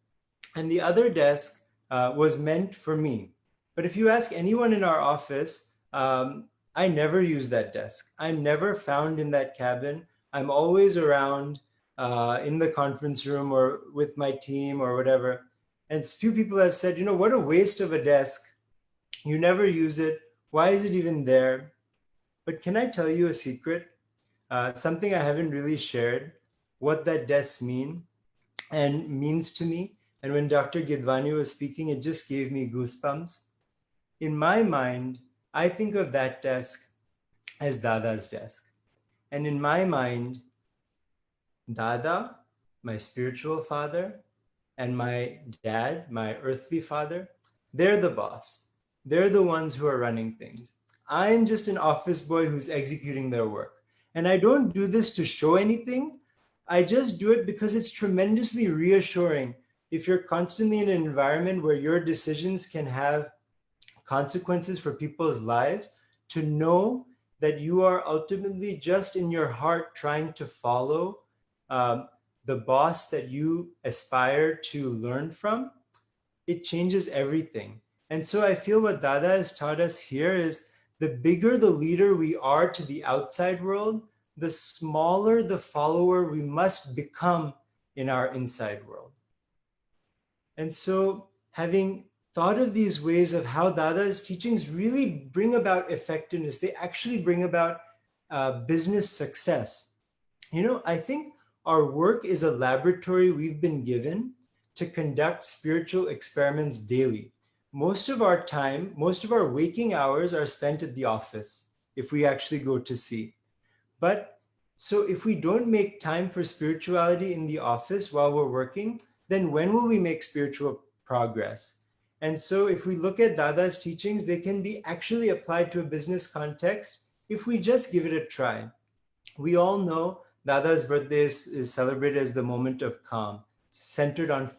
S10: and the other desk was meant for me. But if you ask anyone in our office, I never use that desk. I'm never found in that cabin. I'm always around in the conference room or with my team or whatever. And few people have said, what a waste of a desk. You never use it. Why is it even there? But can I tell you a secret? Something I haven't really shared, what that desk means to me. And when Dr. Gidwani was speaking, it just gave me goosebumps. In my mind, I think of that desk as Dada's desk. And in my mind, Dada, my spiritual father, and my dad, my earthly father, they're the boss. They're the ones who are running things. I'm just an office boy who's executing their work. And I don't do this to show anything. I just do it because it's tremendously reassuring if you're constantly in an environment where your decisions can have consequences for people's lives, to know that you are ultimately just in your heart trying to follow the boss that you aspire to learn from. It changes everything. And so I feel what Dada has taught us here is the bigger the leader we are to the outside world, the smaller the follower we must become in our inside world. And so having thought of these ways of how Dada's teachings really bring about effectiveness, they actually bring about business success. I think our work is a laboratory we've been given to conduct spiritual experiments daily. Most of our time, most of our waking hours are spent at the office, if we actually go to see. But so if we don't make time for spirituality in the office while we're working, then when will we make spiritual progress? And so if we look at Dada's teachings, they can be actually applied to a business context if we just give it a try. We all know Dada's birthday is celebrated as the moment of calm, centered on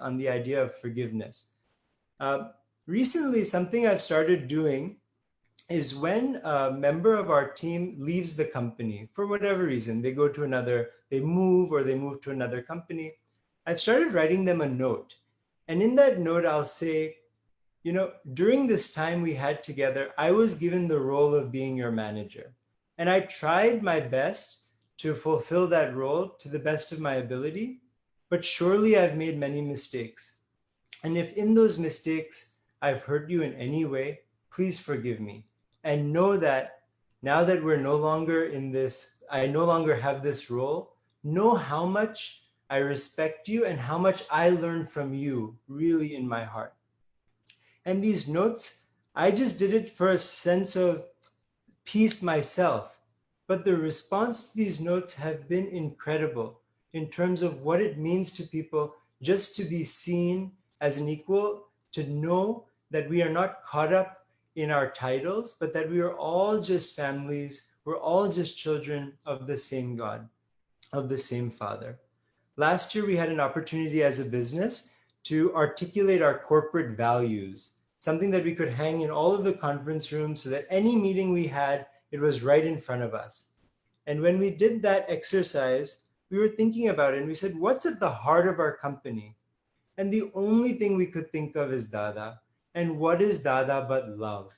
S10: on the idea of forgiveness. Recently, something I've started doing is when a member of our team leaves the company for whatever reason, they go to another, they move or they move to another company, I've started writing them a note. And in that note, I'll say, you know, during this time we had together, I was given the role of being your manager. And I tried my best to fulfill that role to the best of my ability, but surely I've made many mistakes. And if in those mistakes I've hurt you in any way, please forgive me. And know that now that we're no longer in this, I no longer have this role, know how much I respect you and how much I learned from you really in my heart. And these notes, I just did it for a sense of peace myself. But the response to these notes have been incredible in terms of what it means to people just to be seen as an equal, to know that we are not caught up in our titles, but that we are all just families, we're all just children of the same God, of the same Father. Last year, we had an opportunity as a business to articulate our corporate values, something that we could hang in all of the conference rooms so that any meeting we had, it was right in front of us. And when we did that exercise, we were thinking about it and we said, what's at the heart of our company? And the only thing we could think of is Dada. And what is Dada but love?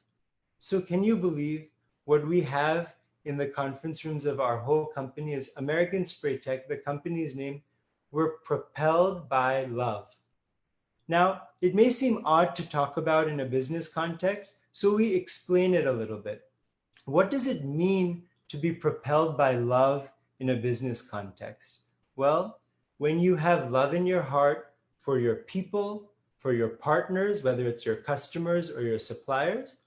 S10: So can you believe what we have in the conference rooms of our whole company is American Spray Tech, the company's name, we're propelled by love. Now, it may seem odd to talk about in a business context, so we explain it a little bit. What does it mean to be propelled by love in a business context? Well, when you have love in your heart for your people, for your partners, whether it's your customers or your suppliers,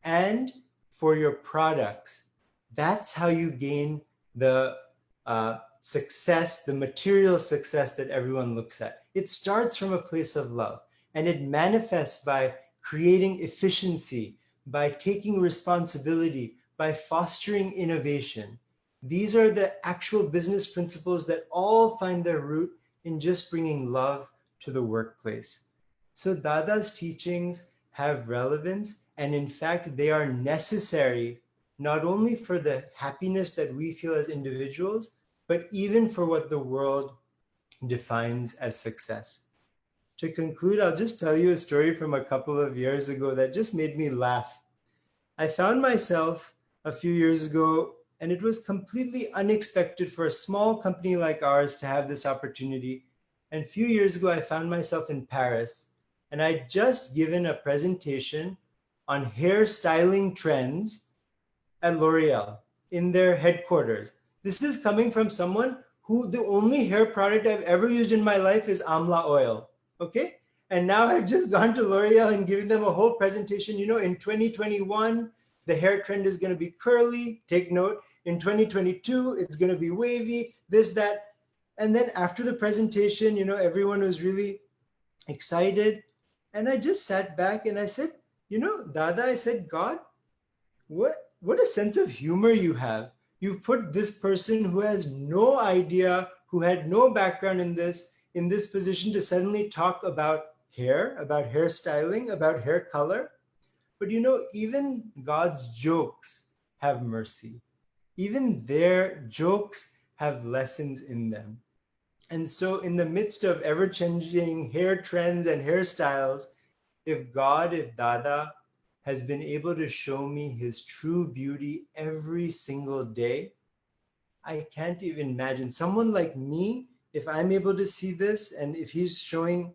S10: and for your products, that's how you gain the success, the material success that everyone looks at. It starts from a place of love, and it manifests by creating efficiency, by taking responsibility, by fostering innovation. These are the actual business principles that all find their root in just bringing love to the workplace. So Dada's teachings have relevance, and in fact, they are necessary not only for the happiness that we feel as individuals, but even for what the world defines as success. To conclude, I'll just tell you a story from a couple of years ago that just made me laugh. I found myself a few years ago, and it was completely unexpected for a small company like ours to have this opportunity. And a few years ago, I found myself in Paris, and I'd just given a presentation on hairstyling trends at L'Oreal in their headquarters. This is coming from someone who the only hair product I've ever used in my life is amla oil, okay? And now I've just gone to L'Oreal and given them a whole presentation. You know, in 2021, the hair trend is going to be curly. Take note. In 2022, it's going to be wavy, this, that. And then after the presentation, you know, everyone was really excited. And I just sat back and I said, you know, Dada, I said, God, what a sense of humor you have. You've put this person who has no idea, who had no background in this position to suddenly talk about hair, about hairstyling, about hair color. But you know, even God's jokes have mercy. Even their jokes have lessons in them. And so in the midst of ever-changing hair trends and hairstyles, if Dada has been able to show me his true beauty every single day, I can't even imagine. Someone like me, if I'm able to see this, and if he's showing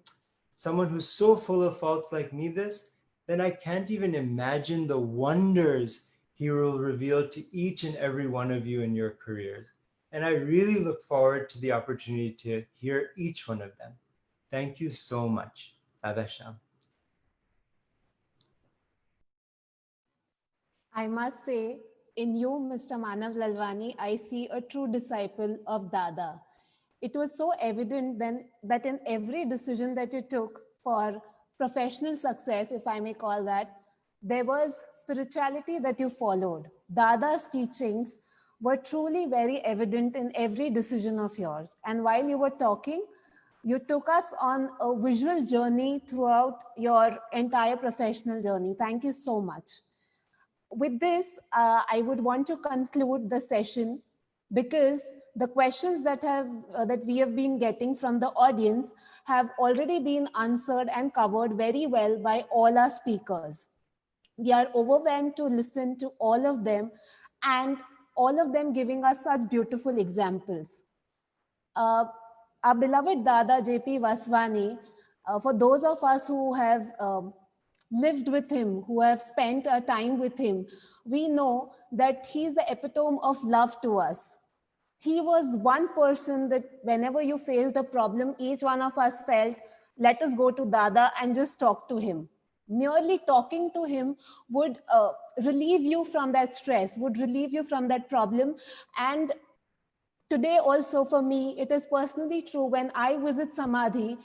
S10: someone who's so full of faults like me this, then I can't even imagine the wonders he will reveal to each and every one of you in your careers. And I really look forward to the opportunity to hear each one of them. Thank you so much. Dada Sham.
S3: I must say, in you, Mr. Manav Lalwani, I see a true disciple of Dada. It was so evident then that in every decision that you took for professional success, if I may call that, there was spirituality that you followed. Dada's teachings were truly very evident in every decision of yours. And while you were talking, you took us on a visual journey throughout your entire professional journey. Thank you so much. with this, I would want to conclude the session, because the questions that we have been getting from the audience have already been answered and covered very well by all our speakers. We are overwhelmed to listen to all of them, and all of them giving us such beautiful examples. Our beloved Dada J.P. Vaswani, for those of us who have lived with him, who have spent our time with him, we know that he's the epitome of love to us. He was one person that whenever you faced a problem, each one of us felt, let us go to Dada and just talk to him. Merely talking to him would relieve you from that stress, would relieve you from that problem. And today also for me, it is personally true, when I visit Samadhi,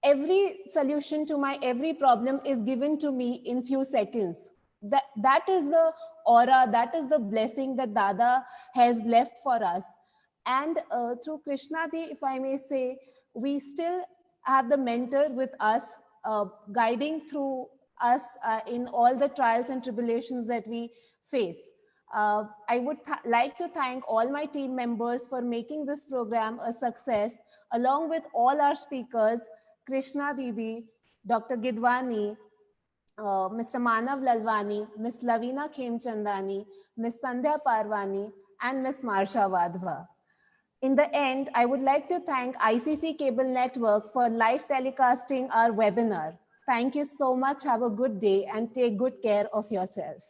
S3: every solution to my every problem is given to me in few seconds. That is the aura, that is the blessing that Dada has left for us. And through Krishnadi, if I may say, we still have the mentor with us, guiding through us in all the trials and tribulations that we face. I would like to thank all my team members for making this program a success, along with all our speakers, Krishna Didi, Dr. Gidwani, Mr. Manav Lalwani, Ms. Lavina Khemchandani, Ms. Sandhya Parwani, and Ms. Marsha Wadhwa. In the end, I would like to thank ICC Cable Network for live telecasting our webinar. Thank you so much. Have a good day and take good care of yourself.